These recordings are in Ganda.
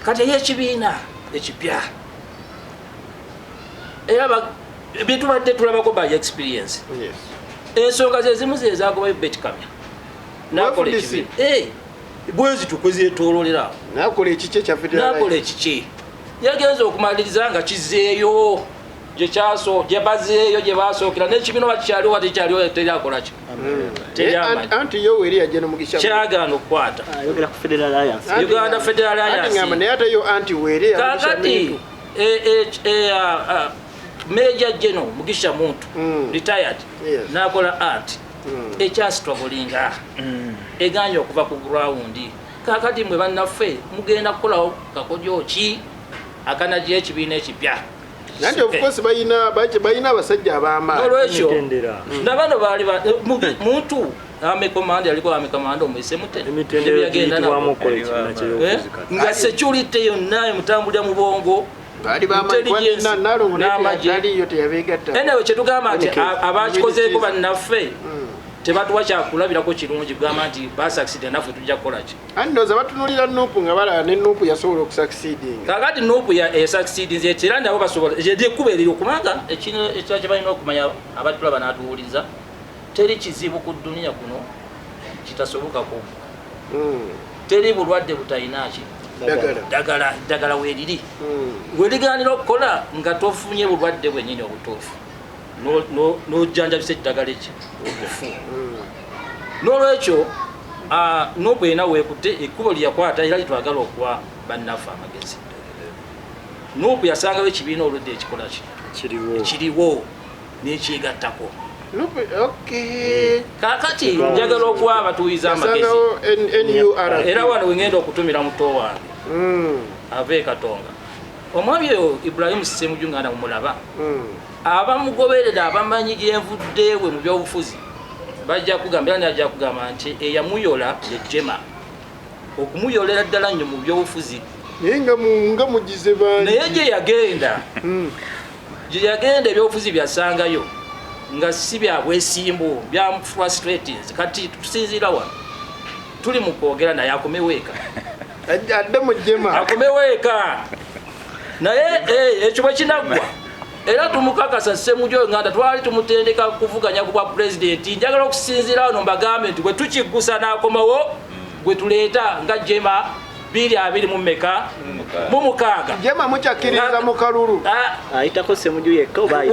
kati y'ekibiina ekipya era bitubadde tulabako by experience ensonga zezimu zezagobayo betkamya nakola ekibiina bwezi tukweziyetoololera nakola ekiki yagenza okumaliriza nga kizeeyo gye bazeeyo gye basookera n'ekibiina bakikyaliwo tekyaliwo teryakolaki anti Yoweri yajja n'omugisha kyagaana okukwata Uganda Federal Alliance kakati Major General Mugisha Muntu retired nakola art ekyastruglinga eganye okuva ku ground kakati mwe bannaffe mugenda kukolawo kakojo ki akanaji ekibiina ekipya nanti of course bayina abasajja ab'amaanyi olwekyo nabano baali muntu amekomanda yaliko amekomanda omwise mutende byagenda nabo nga security yonna emutambulira mu bongo bali enewe kyetugamba nti abakikozeeko bannaffe tebatuwa kyakulabirako kirungi kugamba nti basakisidde naffe tujja kukolaki andoza batunulira nuupu nga balaba ne nuupu yasobola okusakisidinga kakati nuupu yasakisidinze era nabo basobola lyekkuba eriri okumanga ekira kyebalina okumanya abatulaba n'atuwuliza teri kizibu ku duniya kuno kitasobokako teri bulwadde butalinaaki ddagala weeriri weriganira okukola nga tofunye bulwadde bwennyini obutuufu n'ojjanjabisa eddagala eki okufu n'olwekyo nuupu erina weekutte ekkubo lyeyakwata era litwagala okuwa bannaffe amagezi nuupu yasangawo ekibiina oludde ekikola ekiriwo n'ekyegattako kakati njagala okuwa abatuuyiza amagezi era wano wengenda okutumira muto wange ava e Katonga omwami oyo Ibrahim Ssemujju ngana mumulaba abamugoberera abamanyi gyenvuddewe mu byobufuzi bajja kugamba era najja kugamba nti eyamuyola yejjema okumuyolera ddala nnyo mu byobufuzi nga mugize bangi naye gye yagenda ebyobufuzi byasangayo nga si bya bwesimbu bya frustrations kati tusinziira wano tuli mu kwogera naye akomeweeka adde mujjema akomeweeka naye ekyo bwe kinaggwa era tumukakasa Ssemujju Nganda twali tumutendeka kuvuganya ku bwa president njagala okusinziira wano mbagambe nti bwe tukiggusa n'akomawo gwe tuleeta nga jema 226 jema mukyakiriza mu kalulu ayitako Ssemujju yekka oba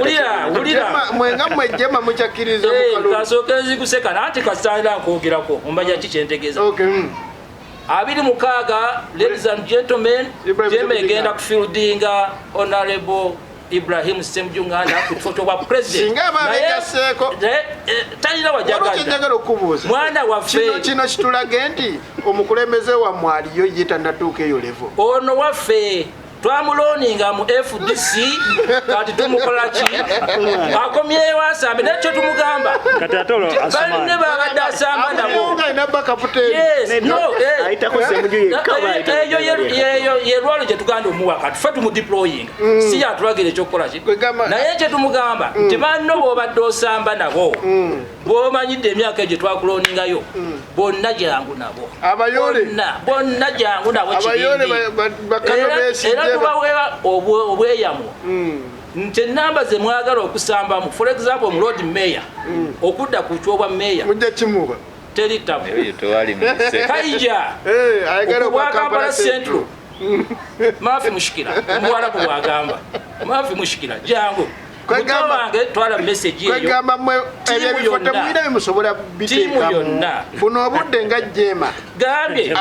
ulira mwenga mwe jema mukyakiriza mu kalulu kasooka eziguseka nanti kasaanira nkwogerako ombanya ki kyentegeeza 26 ladies and gentlemen jema egenda kufieldinga honorable Ibrahim Ssemujju Nganda ku kifo bwa president singa babegaseeko talina wajagala okubuuza mwana waffe kino kitulage nti omukulembeze wammwe aliyo ye tannatuuka eyo level ono waffe twamuloninga mu FDC kati tumukola ki akomyewo asambe nekyo tumugamba balina babadde asamba nabo ayitako Ssemujju yekka yerwalo gye tuganda omuwa kati ffe tumudeploying si yatulagira ekyokukola ki naye kye tumugamba nti banno bw'obadde osamba nabo bw'omanyidde emyaka egyo twakuloningayo bonna jangu nabo bonna jangu nabo era tubaweera obweyamo nti enamba ze mwagala okusambamu for example mu road mayor okudda ku kyobwa mayor mujja kimuba teri tabu kaija okubwa Kampala Central mafi mushikira omuwala bwagamba mafi mushikira jangu Kwegambange twala message eyo. Kwegamba mwe ebifo temwina bimusobola bitekamu. Buno obudde nga jema. Gambye.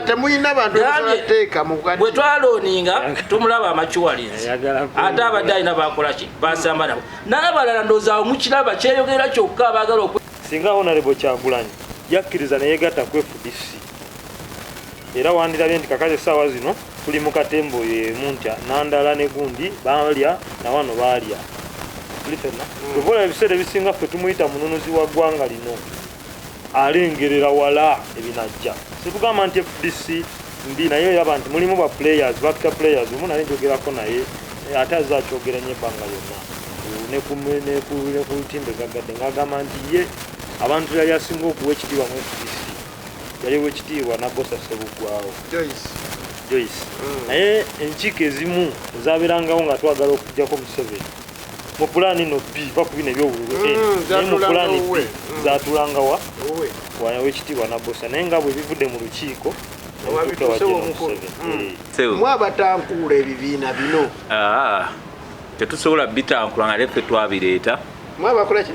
Temwina bantu bateeka mu kati. Bwe twaloninga tumulaba amachuwalinzi. Ate abadde alina bakola ki? Basamba nabo. N'abalala ndowooza mukiraba kyeyogera kyokka baagala okwe. Singa Honorable Kyagulanyi yakkiriza ne yeegatta ku FDC. Era wandirabye nti kakati essaawa zino tuli mu katembo Muntya Nandala ne Gundi balya na wano balya. Tuvola ebiseera ebisinga ffe tumuyita mununuzi wa ggwanga lino alengerera wala ebinajja. Situgamba nti FDC mbi naye yaba nti mulimu ba players bakita players omu naye njogerako naye ate azza akyogera nnyo ebbanga lyonna ne ku timbe gagadde ng'agamba nti ye abantu yali asinga okuwa ekitiibwa mu FDC yaliwo ekitiibwa Nabbosa Ssebuggwawo Joyce naye enkiiko ezimu zabeerangawo nga twagala okujjako Museveni mu pulaani no B bakubina ebyobululu naye mu pulaani B zatulangawa wekitiibwa Nabbosa naye nga bwe bivudde mu lukiiko mwabatankuula ebibiina bino tetusobola bitankula nga ffe twabireeta mwabakolaki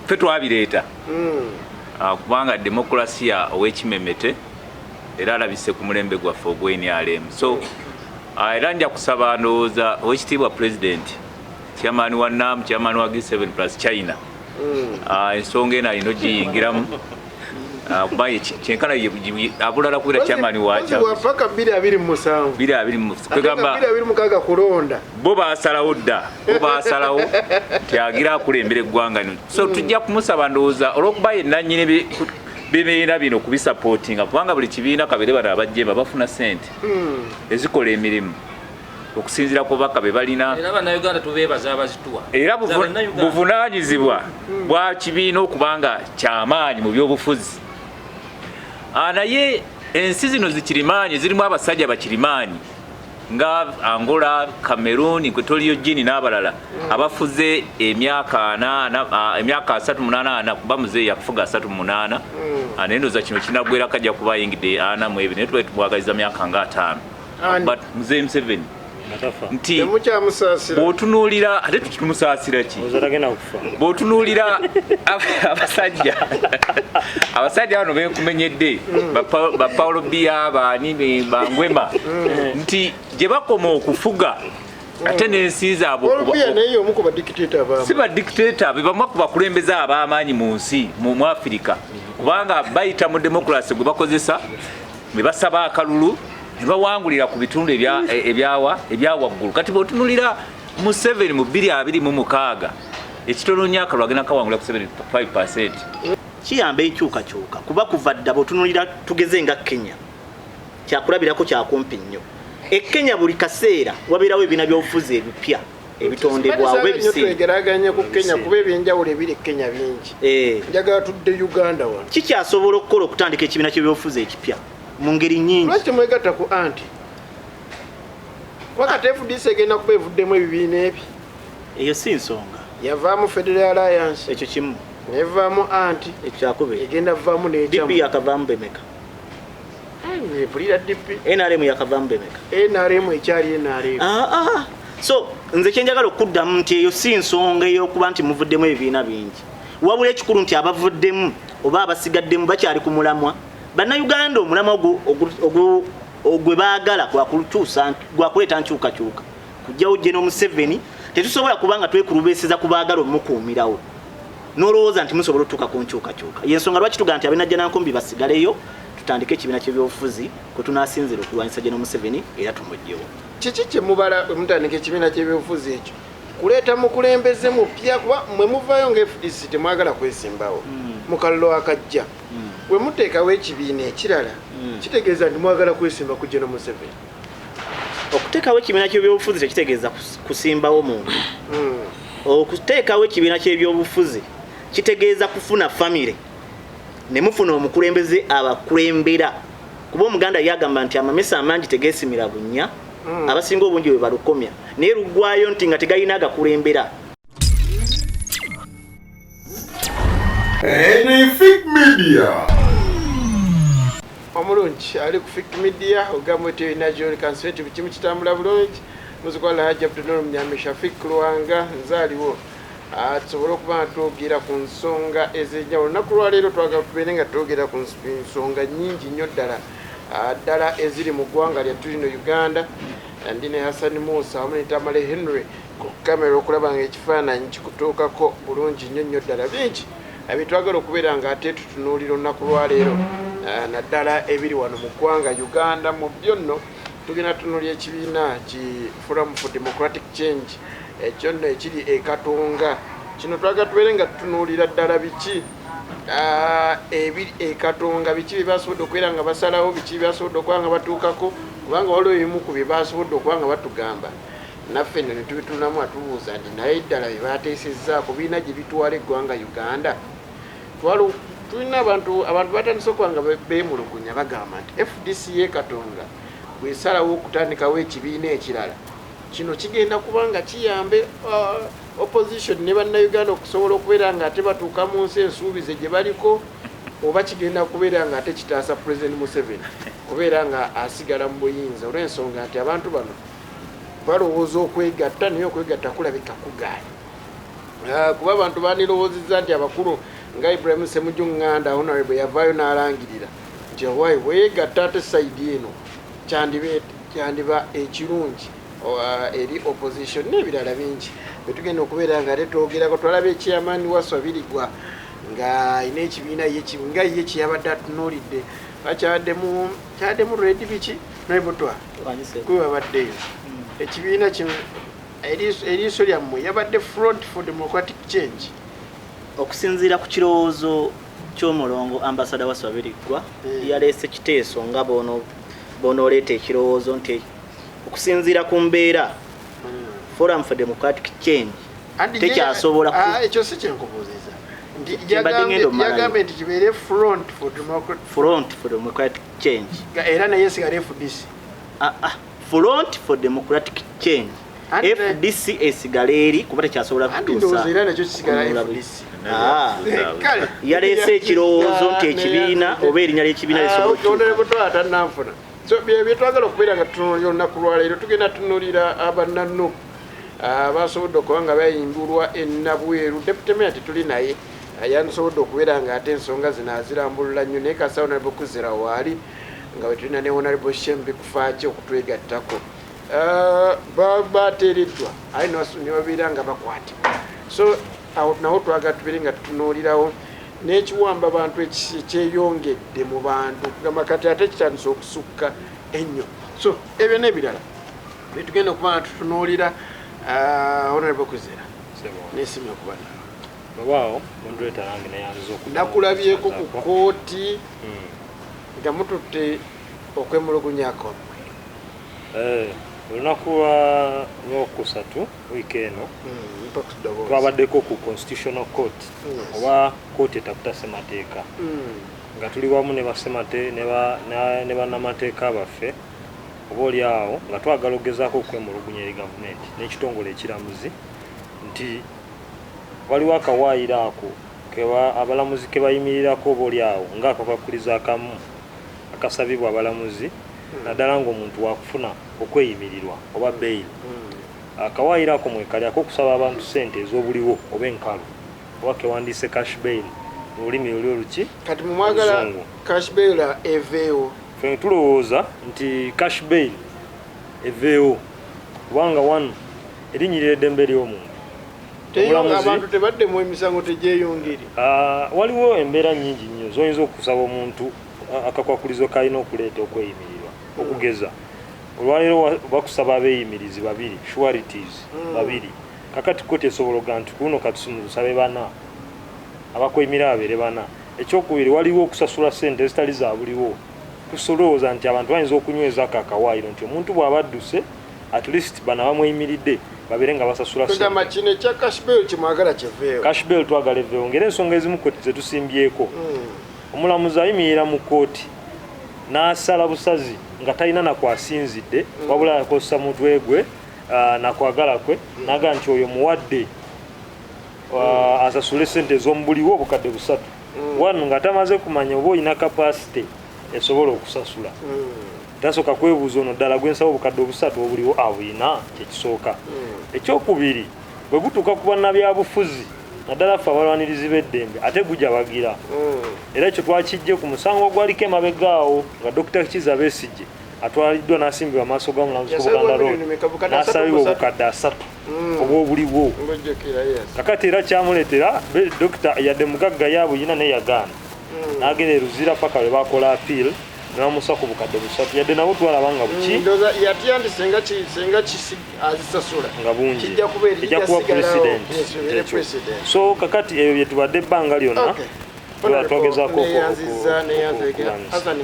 ffe twabireeta kubanga demokrasiya ow'ekimemete era alabise ku mulembe gwaffe ogw'NRM so era nja kusaba ndowooza owekitiibwa pulezidenti chairman wa NAM chairman wa G7 plus China ensonga eno alina ogiyingiramu kuba kyenkana abulala kubeera chairman wapaka 227 kulonda bo basalawo dda nti agira akulembera eggwanga lino so tujja kumusaba ndowooza olw'okuba yenna nnyini bibiina bino kubisapootinga kubanga buli kibiina kabere bano abajjemba bafuna ssente ezikola emirimu okusinziira ku baka be balina era buvunaanyizibwa bwa kibiina okubanga kyamaanyi mu byobufuzi naye ensi zino zikirimaanyi zirimu abasajja bakirimaanyi nga Angola, Cameroon, Equatorial Guinea n'abalala abafuze emyaka 38 kuba muzeeyi yakufuga 38 naye ndowooza kino kinagwera kajja kuba yingidde 42 naye tuba tumwagaliza myaka nga 5 but muzeeyi Museveni nti bw'otunuulira ate tutumusaasira ki bw'otunuulira abasajja bano benkumenyedde ba Paulo Biya baani bangwema nti gye bakoma okufuga ate n'ensi zaabwe si badikiteeta be bamu ku bakulembeze ab'amaanyi mu nsi mu Afirika kubanga bayita mu demokrasi gwe bakozesa ne basaba akalulu ne bawangulira ku bitundu ebyawaggulu kati bw'otunulira Museveni mu 2026 ekitono nnyo akalulu agenda kawangulira ku 75%. Kiyamba enkyukakyuka kuba kuva dda bw'otunulira tugeze nga Kenya kyakulabirako kyakumpi nnyo. Kenya buli kaseera wabeerawo ebibiina by'obufuzi ebipya ebitondebwawo ebistwegeraganye ku Kenya kuba ebyenjawulo ebiri Kenya bingi njagala tudde Uganda wano kikyasobola okukola okutandika ekibiina ky'ebyobufuzi ekipya mu ngeri nnyingi lwaki mwegatta ku anti wakati FDC egenda kuba evuddemu ebibiina ebyo eyo si nsonga yavaamu Federal Alliance ekyo kimu nevaamu anti ekyakubiri egenda vaamu n'ekyamu DP yakavaamu bemeka nepulira DP NRM yakavaamu bemeka NRM ekyali NRM so nze kyenjagala okuddamu nti eyo si nsonga ey'okuba nti muvuddemu ebibiina bingi wabula ekikulu nti abavuddemu oba abasigaddemu bakyali ku mulamwa bannayuganda omulamwa ogwe baagala gwakuleeta nkyukakyuka kujjawo General Museveni tetusobola kubanga twekulubeeseza ku baagala omukuumirawo n'olowooza nti musobola otuuka ku nkyukakyuka yensonga lwaki tugaa nti abenajjanankumbi basigaleyo tutandike ekibiina ky'ebyobufuzi kwe tunaasinzira okulwanyisa General Museveni era tumugyewo kiki kye mubala mutandika ekibiina ky'ebyobufuzi ekyo kuleeta mukulembeze mupya kuba mwe muvaayo nga FDC temwagala kwesimbawo mu kalulu akajja we muteekawo ekibiina ekirala kitegeeza nti mwagala kwesimba ku General Museveni okuteekawo ekibiina ky'ebyobufuzi tekitegeeza kusimbawo muntu okuteekawo ekibiina ky'ebyobufuzi kitegeeza kufuna famire ne mufuna omukulembeze abakulembera kuba omuganda yagamba nti amamesa amangi tegeesimira bunnya abasinga obungi bwe balukomya naye luggwayo nti nga tegalina agakulembera Fik Media omulungi ali ku Fik Media ogamba nti National Conservative kimu kitambula bulungi muzikwala Hajji Abdul Mnyamisha Fik Luwanga nzaaliwo tusobole okuba twogera ku nsonga ez'enjawulo olunaku lwaleero twagala tubeere nga twogera ku nsonga nnyingi nnyo ddala eziri mu ggwanga lyattu lino Uganda ndine Hassan Musa wamu ne Tamale Henry ku kamera okulaba nga ekifaananyi kikutuukako bulungi nnyo ddala bingi ebitwagala okubeera nga ate tutunuulira olunaku lwaleero naddala ebiri wano mu ggwanga Uganda mu byonno tugenda tutunuulira ekibiina ki Forum for Democratic Change ekyo nno ekiri e Katonga kino twagala tubeere nga tutunuulira ddala biki ebiri e Katonga biki bye basobodde okubeera nga basalawo biki bye basobodde okuba nga batuukako kubanga waliwo ebimu ku bye basobodde okuba nga batugamba naffe nno ne tubituunamu atubuuza nti naye ddala bye bateesezzaako birina gye bitwala eggwanga Uganda tulina abantu batandise okuba nga beemulugunya bagamba nti FDC y'e Katonga bwesalawo okutandikawo ekibiina ekirala kino kigenda kubanga kiyambe opposition ne bannayuganda okusobola okubeera nga ate batuuka mu nsi ensuubize gye baliko oba kigenda kubeera nga ate kitaasa President Museveni kubeera nga asigala mu buyinza olw'ensonga nti abantu bano balowooza okwegatta naye okwegatta kulabika kugaanye kuba abantu bandirowoozezza nti abakulu nga Ibrahim Ssemujju Nganda honorable yavaayo n'alangirira nti owaayi bweyegatta ate sayidi eno kyandiba ekirungi eri opposition n'ebirala bingi betugenda okubeera nga ate twogerako twalaba ekyamaani Waswabiligwa nga ayina ekibiina nga ye kyeyabadde atunuulidde kyabaddemu redi biki naibutwa kwebabaddeyo ekibiina kino eriiso lyammwe yabadde Front for Democratic Change okusinziira ku kirowoozo ky'omulongo ambasada Waswabiligwa yaleese kiteeso nga bonooleeta ekirowoozo nti okusinziira ku mbeera Forum for Democratic Change tekyasobola ekyo si kyenkubuuziza yagambye nti kibeere Front for Democratic Change era naye esigala FDC Front for Democratic Change FDC esigala eri kuba tekyasobola kutuusa era nakyo kisigala FDC yaleese ekirowoozo nti ekibiina oba erinnya ly'ekibiina lisobola so byetwagala okubeera nga tutunuulira olunaku lwaleero tugenda tunuulira abannannu basobodde okuba nga bayimbulwa ennabweru deputy mayor tituli naye yandisobodde okubeera nga ate ensonga zino azirambulula nnyo naye kasa honorable kuzira waali nga bwe tulina ne honorable Shembi kufaaki okutwegattako bateereddwa aye ne babeera nga bakwatibwa so awo nawo twagala tubeere nga tutunuulirawo n'ekiwamba abantu ekyeyongedde mu bantu kugamba kati ate kitandise okusukka ennyo so ebyo n'ebirala betugenda okuba nga tutunuulira honorable kuzera n'esimu okubana babaawo moderator nange nayanziza nakulabyeko ku kooti nga mututte okwemulugunyako olunaku lwokusatu wiiki eno twabaddeko ku constitutional court oba kooti etaputa ssemateeka nga tuli wamu ne bannamateeka baffe oba oli awo nga twagala okugezaako okwemulugunya eri gavumenti n'ekitongole ekiramuzi nti waliwo akawaayiro ako abalamuzi ke bayimirirako oba oli awo ng'akakwakuliza akamu akasabibwa abalamuzi naddala ng'omuntu wakufuna okweyimirirwa oba beyiri akawaayiro ako mwekalyako okusaba abantu ssente ez'obuliwo oba enkalu oba kewandiise cash bail mu lulimi luli oluki kati mumwagala cash bail eveewo fe tulowooza nti cash bail eveewo kubanga wano erinnyirira eddembe ly'omuntu abantu tebaddemu emisango tegyeyongeri waliwo embeera nnyingi nnyo zoyinza okusaba omuntu akakwakulizo kalina okuleeta okweyimirirwa okugeza olwaleero bakusaba abeeyimirizi babiri sureties babiri kakati kooti esobola oga nti kuno katusabe bana abakweyimira babeere bana ekyokubiri waliwo okusasula ssente ezitali za buliwo tusolowooza nti abantu bayinza okunywezako akawaayiro nti omuntu bw'aba adduse at least bana bamweyimiridde babeere nga basasula kugamba kino ekya cashbill kimwagala kiveewo cashbill twagala eveewo ngera ensonga ezimu kooti zetusimbyeko omulamuzi ayimirira mu kooti n'asala busazi nga talina nakwasinzidde wabula akozesa mutwe gwe nakwagala kwe naga nti oyo muwadde asasule sente ez'omubuliwo obukadde 3 wano nga tamaze kumanya oba olina kapasite esobola okusasula tasooka kwebuuza ono ddala gwensaba obukadde 3 obuliwo abuyina kyekisooka ekyokubiri bwe gutuuka ku bannabyabufuzi naddala ffe abalwanirizi b'eddembe ate gujja bagira era ekyo twakijje ku musango ogwaliko emabegaawo nga Dr. Kiza Besigye atwaliddwa n'asimbibwa amaaso g'omulamuzi ku Buganda Road n'asabibwa obukadde 3 obw'obuliwo kakati era kyamuleetera Dr. yadde mugagga yaabuyina neyagaana n'agenda eruzira paka lwe bakola appeal n'amusa ku bukadde 3 yadde nabo twalaba nga buki senga azisasula nga bungi ejja kuba president so kakati ebyo bye tubadde ebbanga lyonna twagezaako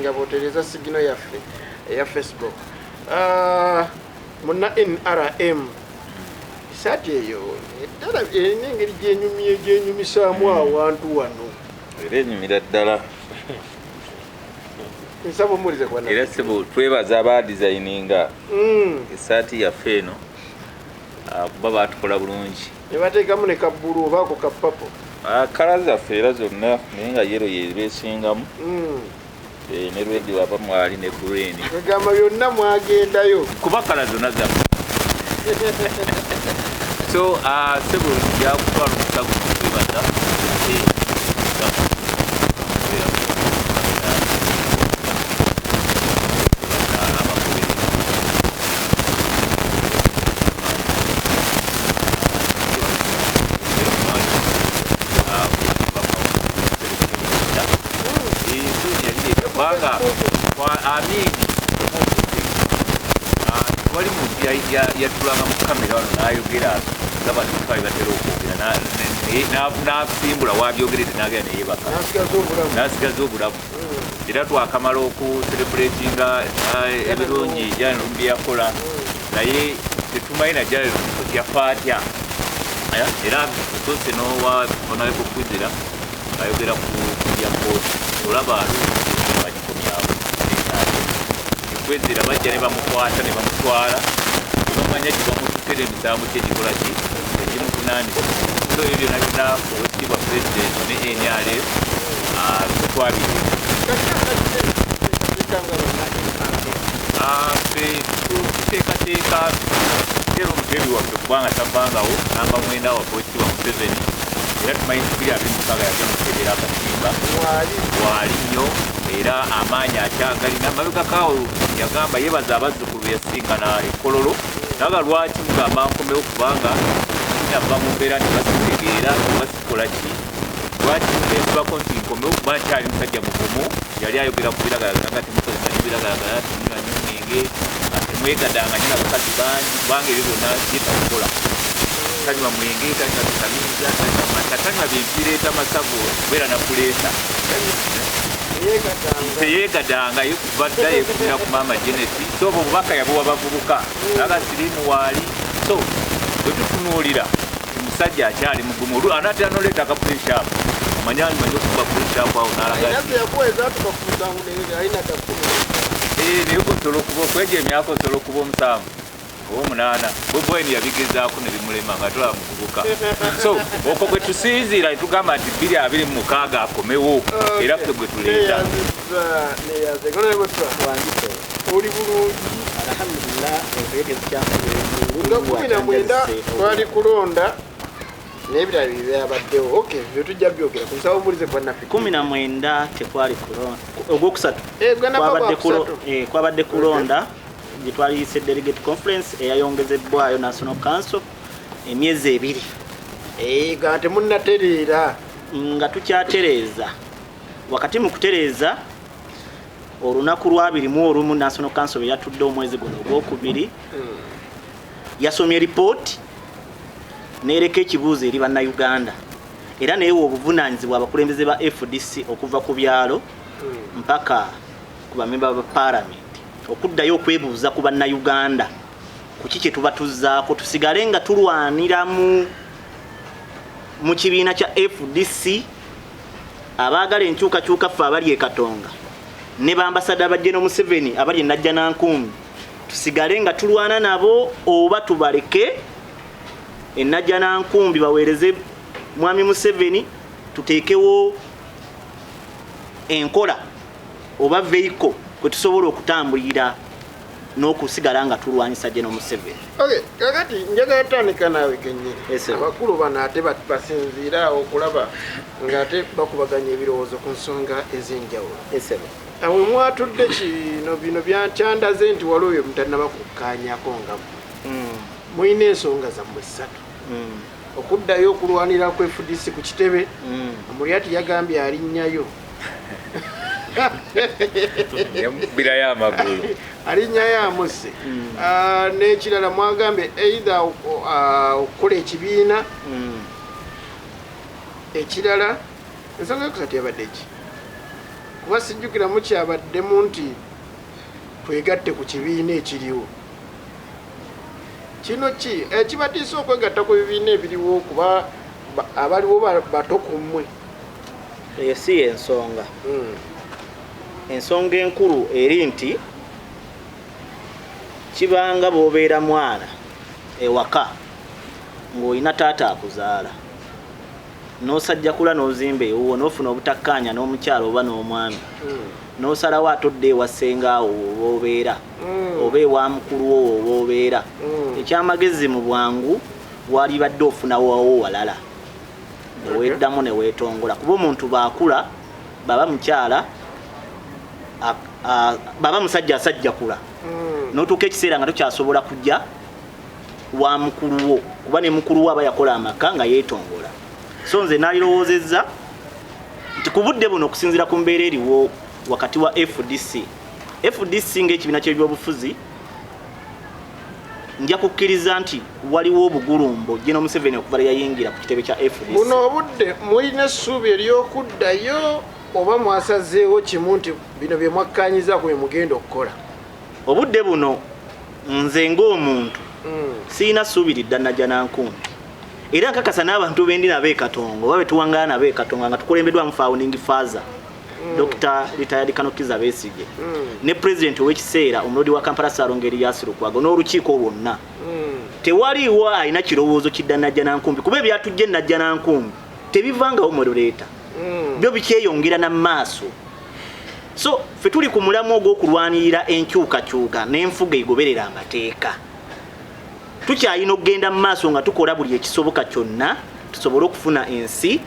nga botereza sigino yaffe eya Facebook muna NRM isaati eyo eddala erina engeri gyenyumisaamu awantu wano era enyumira ddala nsabo mulize kwa era sebo twebaza aba designinga esaati yaffe eno kuba batukola bulungi ne bateekamu ne kabbulu obaako kappapo kala zaffe era zonna naye nga yero yebesingamu ne redi waba mwali ne green egamba byonna mwagendayo kuba kala zonna zaffe so sebo yakutwala omusago kwebaza wali muntu yatulanga mu kamera wano n'ayogera gaba netwali batera okwogera n'asimbula wabyogeredde n'agenda neyebaka n'asigaza obulamu era twakamala okucelebratinga ebirungi janum byeyakola naye tetumanyi najala yafa atya era sose nowaonabekukwizira ayogera ku yakooti olaba bagikomyawo kwezera bajja ne bamukwata ne bamutwala bamanya gibamututere emisango kyegikola ki egimuvunaanisa so ebyo byonna byonna owekitiibwa pulezidenti ne NRA twabiri tuteekateeka era omuteri waffe kubanga tavangawo namba mwenda waffe owekitiibwa Museveni era tumanyi 2026 yajja mutereera akatimba waali nnyo era amaanyi akyagalina mabegakaawo yagamba yebaza abazzukulu yasinkana ekololo naga lwaki mugamba nkomewo kubanga kinava mu mbeera tebasitegeera tebasikola ki lwaki mugenzibako nti nkomewo kuba nkyali musajja mugumu yali ayogera ku biragalalagana timukozesa ebiragalagala timunywanyi omwenge temwegadanga nyo nabakazi bangi kubanga ebyo byonna byetakukola tanywa mwenge tanywa bitamiza tanywa mata tanywa bintu bireeta masago kubeera nakuleeta teyegadanga yekubadda yekumira ku maama Genesi so obwo obubaka yabuwa bavubuka naga sirimu waali so wetutunuulira omusajja akyali mugumu anatera noleeta akapulishapu omanya alimanyi okuba pulishapu awo nalaga naye osobola okuba okweja emyaka osobola okuba omusanvu owomunaana bwebweni yabigezaako nebimulema nga tola muvubuka so okwo gwe tusinziira netugamba nti 2026 akomewo era ffe gwe tuleeta oli bulungi nga 19 twali kulonda n'ebirala byabaddewo okay byetujja byogera ku nsaba omulize kwa naffe 19 tekwali kulonda ogwokusatu kwabadde kulonda gitwaliyise delegate conference eyayongezebwayo National Council emyezi 2 ga temunnatereera nga tukyatereeza wakati mu kutereeza olunaku lwabirimu olumu National Council yatudde omwezi guno ogwokubiri yasomye ripooti nereka ekibuuzo eri bannayuganda era nayewa obuvunaanyizibwa abakulembeze ba FDC okuva ku byalo mpaka ku bamemba ba parliament okuddayo okwebuuza ku bannayuganda ku kiki tubatuzaako tusigale nga tulwanira mu kibiina kya FDC abaagala enkyukakyuka ffe abali e Katonga ne bambasada ba General Museveni abali e Najjanankumbi tusigale nga tulwana nabo oba tubaleke e Najjanankumbi baweereze mwami Museveni tuteekewo enkola oba vehicle kwe tusobola okutambulira n'okusigala nga tulwanyisa General Museveni. Okay, kakati njagala tandika naawe kenyini. Abakulu bano ate basinziira okulaba ng'ate bakubaganya ebirowoozo ku nsonga ez'enjawulo. Awe mwatudde kino bino byakyandaze nti waliwo bye mutannaba kukkaanyako nga mulina ensonga zammwe 3. Okuddayo okulwanira ku FDC ku kitebe Mulyati yagambye alinnyayo. Bila ya magulu alinya ya muse n'ekirala mwagambe either okukola ekibiina ekirala ensonga yokusatu yabadde ki kuba sijjukira mukyabaddemu nti twegatte ku kibiina ekiriwo kino ki ekibatiisa okwegatta ku bibiina ebiriwo kuba abaliwo bato ku mmwe eyo si ensonga ensonga enkulu eri nti kibanga bw'obeera mwana ewaka ng'olina taata akuzaala n'osajja kula n'ozimba ewuwo n'ofuna obutakkaanya n'omukyalo oba n'omwami n'osalawo atodde ewa ssengaawo oba obeera oba ewa mukulu wo oba obeera ekyamagezi mu bwangu walibadde ofunawowo walala neweddamu neweetongola kuba omuntu baakula baba mukyala baba musajja asajja kula n'otuuka ekiseera nga tokyasobola kujja wa mukulu wo kuba ne mukulu wo aba yakola amaka nga yeetongola so nze nalirowoozezza nti ku budde buno okusinziira ku mbeera eriwo wakati wa FDC ng'ekibiina ky'ebyobufuzi nja kukkiriza nti waliwo obugulumbo General Museveni okuva yayingira ku kitebe kya FDC. Buno obudde mulina essuubi ery'okuddayo oba mwasazeewo kimu nti bino bye mwakkaanyiza ku bye mugenda okukola? Obudde buno nze ng'omuntu siina ssuubi lidda najja nankumbi era nkakasa n'abantu bendi nabo Katonga oba betuwangana nabo Katonga nga tukulembeddwamu founding father Dr. Retired Kanokiza Besigye ne President w'ekiseera omulodi wa Kampala Ssalongeri Yasirukwago n'olukiiko lwonna tewaliwo alina kirowoozo kidda najja nankumbi kuba ebyatujja najja nankumbi tebivangawo moderator byo bikyeyongera na maaso so ffe tuli ku mulamu ogw'okulwanirira enkyukakyuka n'enfuga egoberera amateeka tukyalina okugenda mu maaso nga tukola buli ekisoboka kyonna tusobole okufuna ensi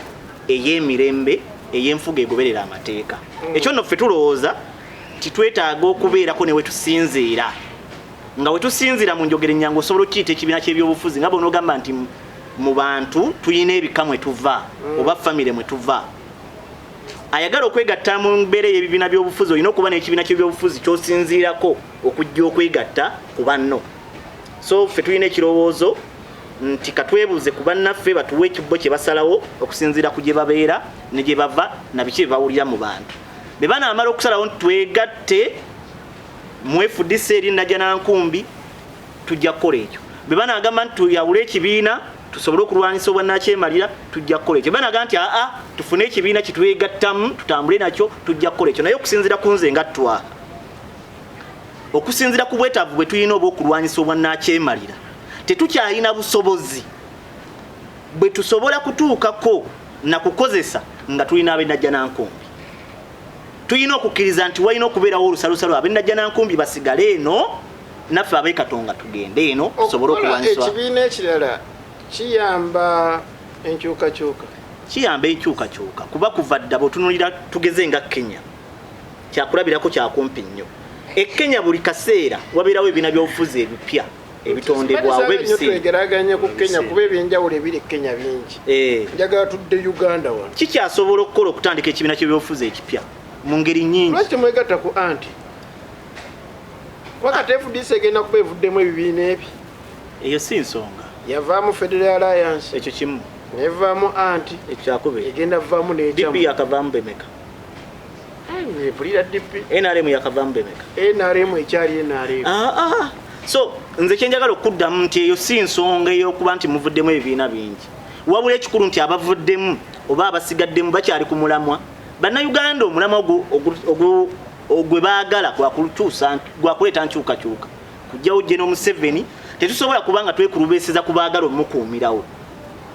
ey'emirembe ey'enfuga egoberera amateeka ekyo nno ffe tulowooza titwetaaga okubeerako ne wetusinziira nga wetusinziira mu njogera ennyangu osobola okiyita ekibiina ky'ebyobufuzi nga bonaogamba nti mu bantu tulina ebika mwe tuva oba famire mwe tuva ayagala okwegatta mu mbeera y'ebibiina by'obufuzi olina okuba n'ekibiina ky'ebyobufuzi ky'osinziirako okujja okwegatta ku banno so ffe tulina ekirowoozo nti katwebuuze ku bannaffe batuwe ekibbo kye basalawo okusinziira ku gye babeera ne gye bava na biki bye bawulira mu bantu be banaamala okusalawo nti twegatte mu FDC eri najja nankumbi tujja kukola ekyo be banaagamba nti tuyawule ekibiina tusobole okulwanyisa obwannakyemalira tujja kukola ekyo banagamba nti tufune ekibiina kitwegattamu tutambule nakyo tujja kukola ekyo naye okusinziira ku nze nga twa okusinziira ku bwetaavu bwe tulina oba okulwanyisa obwannakyemalira tetukyalina busobozi bwe tusobola kutuukako na kukozesa nga tulina ab'ennajja nankumbi tulina okukkiriza nti walina okubeerawo olusalosalo ab'ennajja nankumbi basigale eno naffe ab'e Katonga tugende eno tusobole okulwanyisa ekibiina ekirala kiyamba enkyukakyuka kuba kuva dda bw'otunuulira tugeze nga Kenya kyakulabirako kyakumpi nnyo Kenya buli kaseera wabeerawo ebibiina by'obufuzi ebipya ebitondebwawo ebisitwegeraganye ku Kenya kuba ebyenjawulo ebiri Kenya bingi njagala tudde Uganda wano kikyasobola okukola okutandika ekibiina ky'ebyobufuzi ekipya mu ngeri nnyingi lwaki temwegatta ku anti wakati FDC egenda kuba evuddemu ebibiina ebyo eyo si nsonga yavaamu Federal Alliance ekyo kimu nevaamu anti ekyakubiri egenda vaamu DP yakavaamu bemeka mpulira DP NRM yakavaamu bemeka NRM ekyali NRM so nze kyenjagala okuddamu nti eyo si nsonga ey'okuba nti muvuddemu ebibiina bingi wabula ekikulu nti abavuddemu oba abasigaddemu bakyali ku mulamwa bannayuganda omulamwa ogwe baagala gwakuleeta nkyukakyuka kujjawo General Museveni tetusobola kubanga twekulubeeseza ku baagala omukuumirawo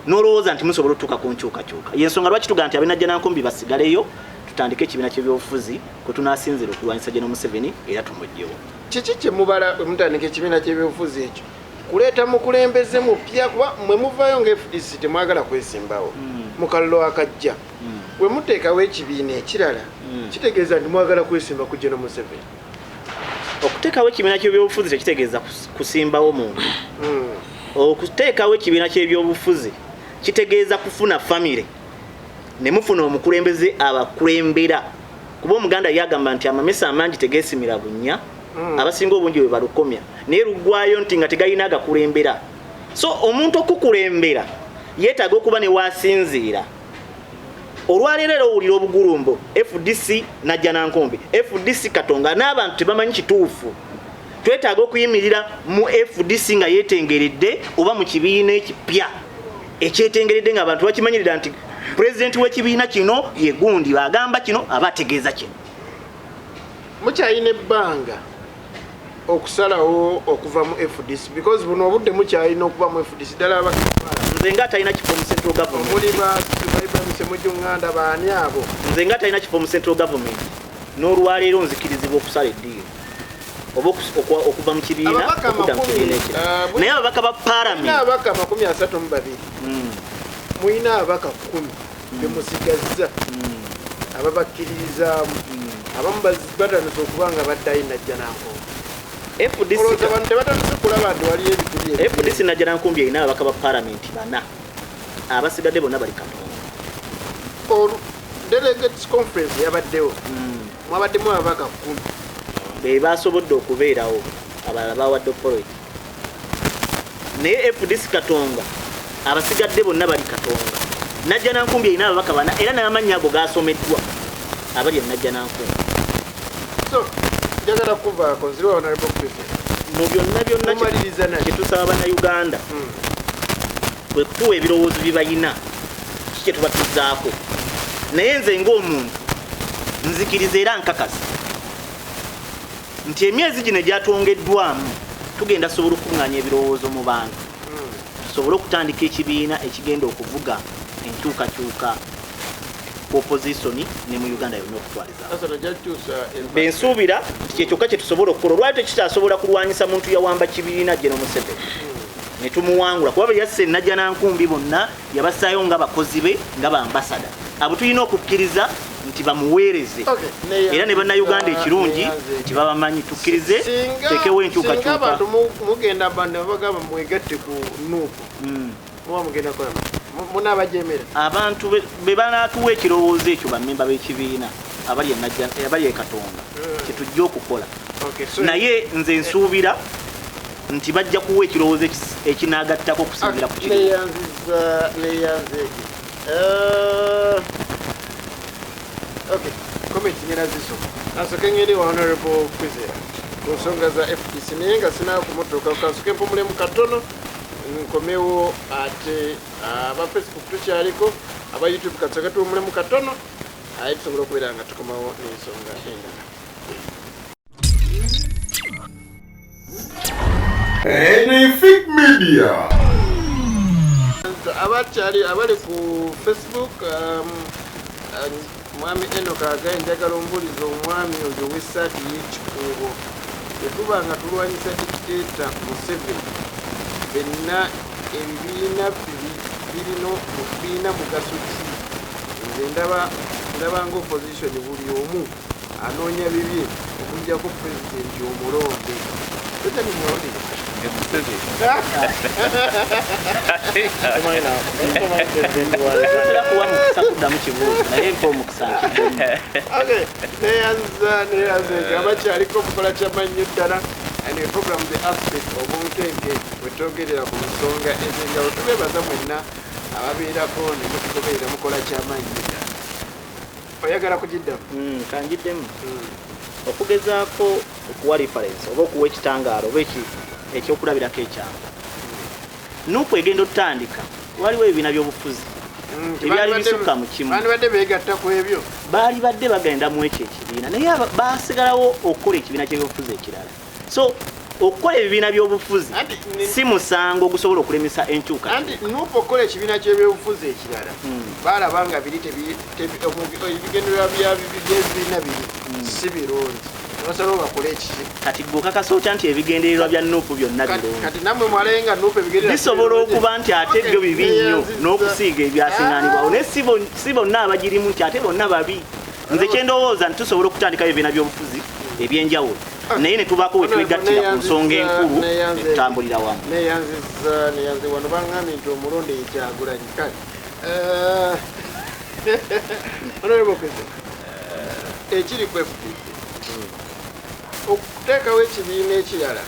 n'olowooza nti musobola otuuka ku nkyukakyuka yensonga lwaki tugamba nti ab'ennajja nankumbi basigaleyo tutandike ekibiina ky'ebyobufuzi kwe tunaasinzira okulwanyisa General Museveni era tumugyewo kiki kye mubala mutandika ekibiina ky'ebyobufuzi ekyo kuleeta mukulembeze mupya kuba mwe muvaayo nga FDC temwagala kwesimbawo mu kalulu akajja bwe muteekawo ekibiina ekirala kitegeeza nti mwagala kwesimba ku General Museveni okuteekawo ekibiina ky'ebyobufuzi tekitegeeza kusimbawo muntu okuteekawo ekibiina ky'ebyobufuzi kitegeeza kufuna famire ne mufuna omukulembeze abakulembera kuba omuganda yagamba nti amamesa amangi tegeesimira bunnya abasinga obungi bwe balukomya naye luggwayo nti nga tegalina agakulembera so omuntu okukulembera yeetaaga okuba ne waasinziira olwaleero era owulira obugulumbo FDC najja nankumbi FDC Katonga n'abantu tebamanyi kituufu twetaaga okuyimirira mu FDC nga yeetengeredde oba mu kibiina ekipya ekyetengeredde ng'abantu bakimanyirira nti President w'ekibiina kino ye gundi bagamba kino aba ategeeza kino mukyayina ebbanga okusalawo okuva mu FDC because buno obudde mukyayina okuva mu FDC ddala nze nga talina kifo mu central government omuli Ssemujju nganda baani abo nze nga talina kifo mu central government n'olwaleero nzikirizibwa okusala eddiiro oba okuva mu kibiina okudda mu kibiina ekirala naye ababaka ba palamenti ababaka 32 muyina ababaka 10 bemusigazza ababakkiririzaamu abamu batandise okuba nga baddayo najja nankumbi tebatandise kulaba nti waliyo ebikulu FDC najja nankumbi erina ababaka ba palamenti 4 abasigadde bonna bali Katonga delegates conference yabaddewo mwabaddemu ababaka 10 be basobodde okubeerawo abalala bawadde authority naye FDC Katonga abasigadde bonna bali Katonga najja nankumbi erina ababaka 4 era n'amannya ago gasomeddwa abali najja nankumbi so njagala kuvaako nziri honorable president mu byonna kyetusaba bannayuganda bwe kutuwa ebirowoozo byebayina kye tubatuzaako naye nze ng'omuntu nzikiriza era nkakasa nti emyezi gino egyatwongeddwamu tugenda sobola okuŋŋaanya ebirowoozo mu bantu tusobole okutandika ekibiina ekigenda okuvuga enkyukakyuka ku opposition ne mu Uganda yonna okutwaliza bensuubira nti kyekyokka kye tusobola okukola olwali tekikyasobola kulwanyisa muntu yawamba kibiina General Museveni ne tumuwangula kuba bwe yasse najja nankumbi bonna yabasaayo nga bakozi be nga bambasada abo tulina okukkiriza nti bamuweereze era ne bannayuganda ekirungi nti babamanyi tukkirize tekewo enkyukakyuka abantu mugenda bagamba mwegatte ku nuupu muba mugenda kola munabajemera abantu be banaatuwa ekirowoozo ekyo bammemba b'ekibiina abali e Katonga kyetujja okukola naye nze nsuubira nti bajja kuwa ekirowoozo ekinagattako okusinzira ku comment ngena zisoma asooke ngeri wa honorable president ku nsonga za FDC naye nga sinaa kumotoka kansoke mpumulemu katono nkomewo ate aba Facebook tukyaliko aba YouTube katsoke tuwumulemu katono aye tusobola okubeera nga tukomawo n'ensonga endala Eleese Media abali ku Facebook mwami Enoka agaye njagala ombulizo omwami oyo w'essaati y'ekikuubo tetuba nga tulwanyisa dictator Museveni benna ebibiina birina mugaso ki nze ndaba nga opposition buli omu anoonya bibye okujjako pulezidenti omulonde totani mulonde abakyaliko okukola kyamanyi ddala program the aspect obunkenke bwetwogerera ku nsonga ezenjawulo tubebaza mwenna ababeerako nemutugoberera mukola kyamanyi ddala oyagala kugiddamu kangiddemu okugezaako okuwa reference oba okuwa ekitangaalo oba ekyokulabirako ekyanga nuupu egenda otutandika waliwo ebibiina by'obufuzi ebyali bisukka mu kimu bandibadde beegatta ku ebyo baali badde bagenda mu ekyo ekibiina naye basigalawo okukola ekibiina ky'ebyobufuzi ekirala so okukola ebibiina by'obufuzi si musango ogusobola okulemesa enkyuka anti nuupu okukola ekibiina ky'ebyobufuzi ekirala baalaba nga ebigendererwa by'ebibiina biri si birungi basobola bakole ekiki kati gwe okakasa otya nti ebigendererwa bya nuupu byonna birungi kati nammwe mwalayenga nuupu ebigendererwa bisobola okuba nti ate byo bibi nnyo n'okusiiga ebyasingaanibwawo naye si bonna abagirimu nti ate bonna babi nze kyendowooza nti tusobola okutandikayo ebibiina by'obufuzi ebyenjawulo naye ne tubaako we twegattira ku nsonga enkulu netutambulira wamu neyanze wano baŋŋambye nti omulonde yekyagulanyi kale ekiri ku FDC okuteekawo ekibiina ekirala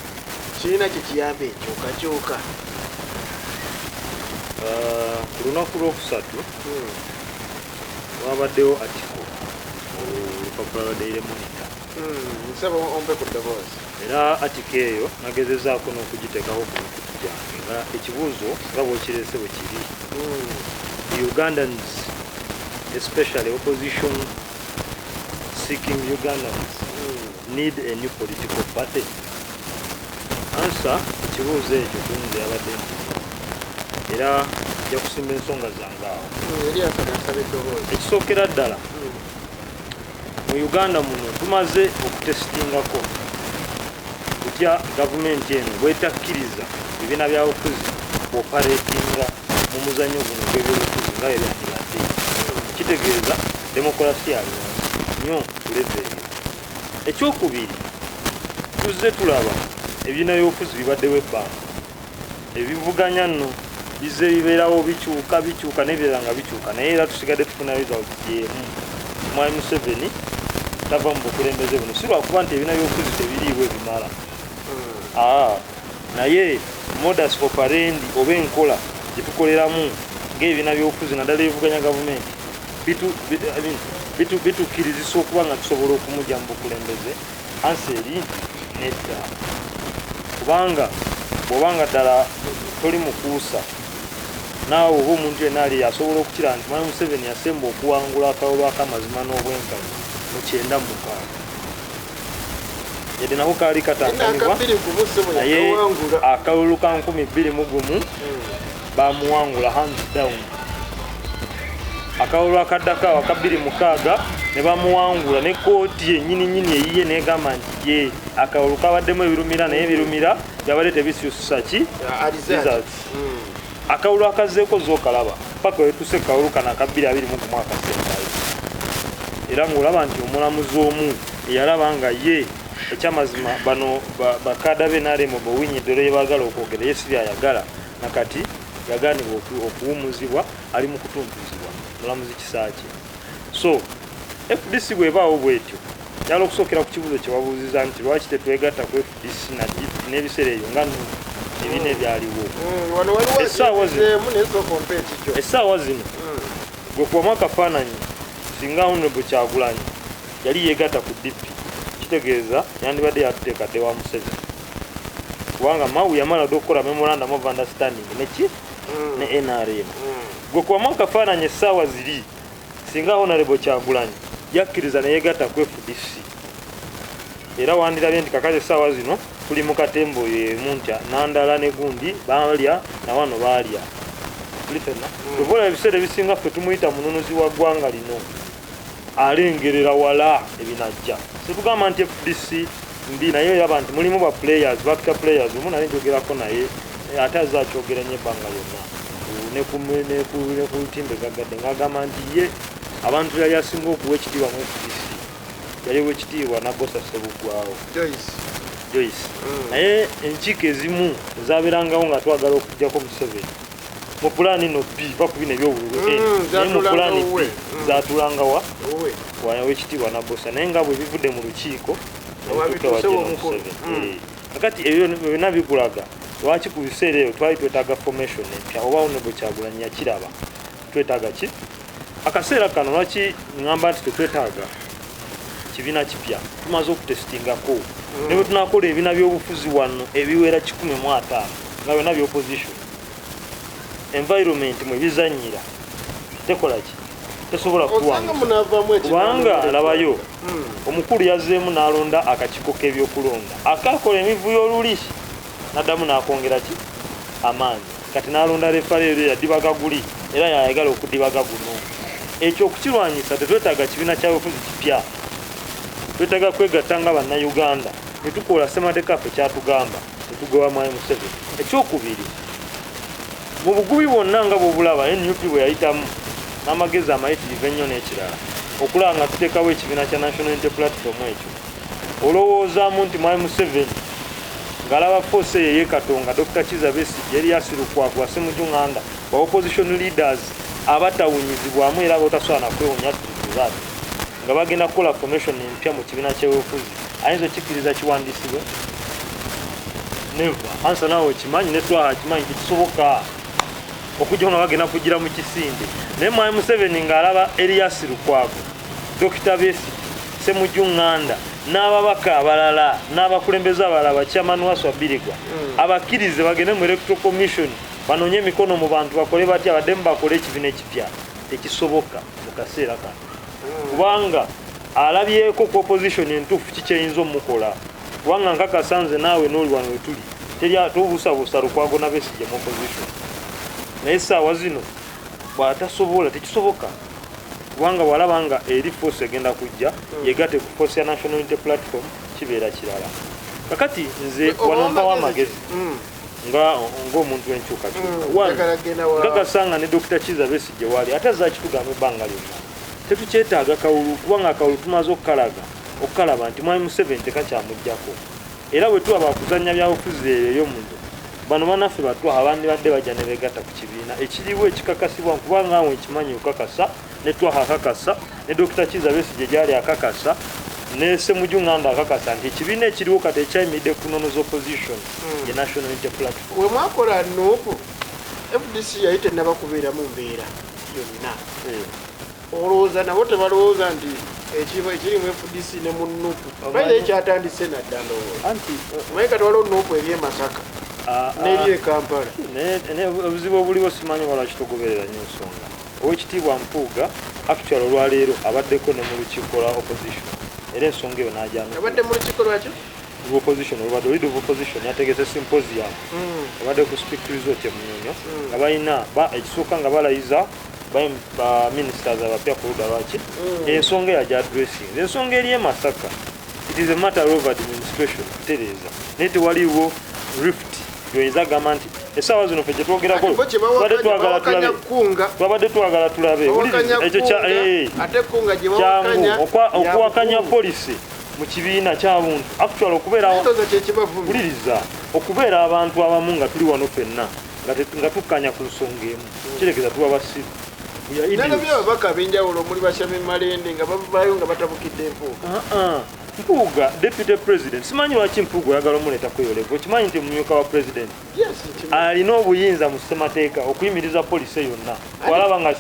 kirina kyekiyamba enkyukakyuka ku lunaku lwokusatu wabaddewo atiko olupapula lwa Daily Monitor nsaba ompe ku ddoboozi era atiko eyo nagezezaako n'okugiteekaho ku mikutu gyange nga ekibuuzo nga bwekirese bwe kiri Ugandans especially opposition seeking Ugandans need a new political party? Answer, ekibuuzo ekyo kunze yabadde era nja kusimba ensonga zange awo. Ekisookera ddala mu Uganda muno tumaze okutesitingako kutya gavumenti eno bwetakkiriza ebibiina byabufuzi operatinga mu muzannyo guno gw'ebyobufuzi nga ebyandibadde. Kitegeeza demokolasiya nnyo kuleveeyo. Ekyokubiri, tuzze tulaba ebibiina by'obufuzi bibaddewo ebbanga ebivuganya nno bizze bibeerawo bikyuka n'ebirala nga bikyuka naye era tusigadde tufuna result y'emu. Mwami Museveni tava mu bukulembeze buno si lwakuba nti ebibiina by'obufuzi tebiriibwo ebimala, naye modus operandi oba enkola gye tukoleramu ng'ebibiina by'obufuzi naddala ebivuganya gavumenti bitukkirizisa okuba nga tusobola okumujja mu bukulembeze. Ansi eri nedda, kubanga bw'obanga ddala toli mukuusa naawe oba omuntu yenna ali asobola okukira nti Mwami Museveni yasemba okuwangula akalulu ak'amazima n'obwenkanya mu 96 yadde nako kaali katanganibwa naye akalulu ka 2021 bamuwangula hands down. Akalulu akaddako aka 26 ne bamuwangula ne kooti yennyini eyiye negamba nti ye akalulu kabaddemu ebirumira naye ebirumira byabadde tebisyusa ki results. Akalulu akazzeeko z'okalaba paka wetuse kalulu kana aka 2021 sembayo era ng'olaba nti omulamuzi omu eyalaba nga ye ekyamazima bano bakada be n'alema bwewinyidde olwo yebaagala okwogera ye si byayagala nakati yaganibwa okuwumuzibwa ali mu kutuntuzibwa mulamuzi kisaaki. So FDC bwebaawo bwetyo yala okusookera ku kibuuzo kye wabuuziza nti lwaki tetwegatta ku FDC n'ebiseera ebyo nga ebiina ebyaliwo essaawa zino gwe kubamu akafaananyi singa Honorable Kyagulanyi yali yeegatta ku DP kitegeeza yandibadde yatuteekadde wa Museveni kubanga Mawu yamala dde okukola memorandum of understanding ne NRM. Gwe kubamu akafaananyi essaawa ziri singa Honorable Kyagulanyi yakkiriza ne yeegatta ku FDC era wandirabye nti kakazi essaawa zino tuli mu katembo yemu ntya Nandala ne gundi balya na wano balya litena tuvola ebiseera ebisinga ffe tumuyita mununuzi wa ggwanga lino alengerera wala ebinajja situgamba nti FDC mbi naye yaba nti mulimu ba players bakita players omu nali njogerako naye ate azakyogera nnyo ebbanga lyonna ne ku timbe gagadde ng'agamba nti ye abantu yali asinga okuwa ekitiibwa mu FDC yaliwo ekitiibwa Nabosa Ssebuggwawo Joyce. Naye enkiiko ezimu zabeerangawo nga twagala okujjako Museveni mu pulaani no B bakubina ebyobululu naye mu pulaani B zatulangawa wekitiibwa Nabosa naye nga bwe bivudde mu lukiiko Museveni. Kakati ebyo byonna bikulaga lwaki ku biseera ebyo twali twetaaga formation empya oba Honorable Kyagulanyi yakiraba twetaaga ki akaseera kano lwaki ngamba nti tetwetaaga kibiina kipya tumaze okutesitingako ne bwe tunakola ebibiina by'obufuzi wano ebiwera 15 nga byonna by'opposition environment mwe bizannyira tekola ki tesobola kuwanga kubanga labayo omukulu yazzeemu n'alonda akakiiko k'ebyokulonda akakola emivuyo oluli n'addamu n'akwongera ki amaanyi kati n'alonda refaleero yaddibaga guli era yayagala okuddibaga guno. Ekyo okukirwanyisa tetwetaaga kibiina ky'abufuzi kipya twetaaga kwegatta nga bannayuganda ne tukola ssemateeka ffe kyatugamba tetugoba Mwami Museveni. Ekyokubiri mu bugubi bwonna nga bw'obulaba NUP bwe yayitamu n'amagezi amayitirivu ennyo n'ekirala okulaba nga tuteekawo ekibiina kya National Unity Platform ekyo olowoozaamu nti Mwami Museveni ng'alaba force ye Katonga Dr. Kiza Besigye Eleese Lukwago Ssemujju Nganda ba opposition leaders abatawunyizibwamu era botasobola na kwewunya tuzaati nga bagenda kukola formation empya mu kibiina ky'obufuzi ayinza okikkiriza kiwandiisibwe never ansa nawe kimanyi ne twaha kimanyi kisoboka okujja ono bagenda kugira mu kisinde naye Mwami Museveni ng'alaba Eleese Lukwago Dr. Besigye Ssemujju Nganda n'ababaka abalala n'abakulembeze abalala bachairman wa Swabirigwa abakkirize bagende mu electoral commission banoonye emikono mu bantu bakole batya baddemu bakole ekibiina ekipya tekisoboka mu kaseera kano kubanga alabyeko ku opposition entuufu kikyeyinza omukola kubanga nkakasa nze naawe n'oli wano wetuli tobuusabuusa Lukwago na Besigye mu opposition naye essaawa zino bw'atasobola tekisoboka kubanga walaba nga eri force egenda kujja yegatte ku force ya National Unity Platform kibeera kirala kakati nze wano mpawo amagezi ng'omuntu w'enkyukakyuka nkakasanga ne Dr. Kiza Besigye wali ate azakitugamba ebbanga lyonna tetukyetaaga kawulu kubanga akawulu tumaze okukalaba nti mwami Museveni tekakyamugjako era bwe tuba bakuzannya byabufuzi ey'omuntu bano banaffe batwaha bandibadde bajja ne beegatta ku kibiina ekiriwo ekikakasibwa kubanga awo ekimanyi okakasa ne twaha akakasa ne Dr. Kiza Besigye gyali akakasa ne Ssemujju nganda akakasa nti ekibiina ekiriwo kati ekyayimiridde ku nnono z'opposition ye National Unity Platform. We mwakola nuupu FDC yali tennaba kubeeramu mbeera yonna olowooza nabo tebalowooza nti ekiva ekirimu FDC ne mu nuupu baire ekyatandise nadda ndowooza anti naye kati waliwo nuupu eri e Masaka n'eri e Kampala obuzibu obuliwo simanyi wala kitogoberera nnyo nsonga owekitiibwa Mpuuga actual olwaleero abaddeko ne mu lukiiko lwa opposition era ensonga eyo n'ajyana abadde mu lukiiko lwaki opposition olubadde leader of opposition yategese symposium abadde ku speak resort e Munyonyo nga balina ekisooka nga balayiza ba ministers abapya ku ludda lwaki ensonga eyaja addressing ensonga eri e Masaka it is a matter of administration kutereeza naye tewaliwo rift yoyinza gamba nti essaawa zino fe gyetwogerako twabadde twagala tulabe ekyo kyangu okuwakanya polisi mu kibiina kyabuntu actual okubeerapuliriza okubeera abantu abamu nga tuli wano fenna nga tukkanya ku nsonga emu kirekeza tuba basiru nana byababaka ab'enjawulo omuli Bashami Malende nga bavaayo nga batabukidde Mpuuga Mpuuga deputy president simanyi lwaki Mpuuga oyagala omuleeta kweyolevu okimanyi nti mumyuka wa president alina obuyinza mu ssemateeka okuyimiriza polisi yonna walaba nga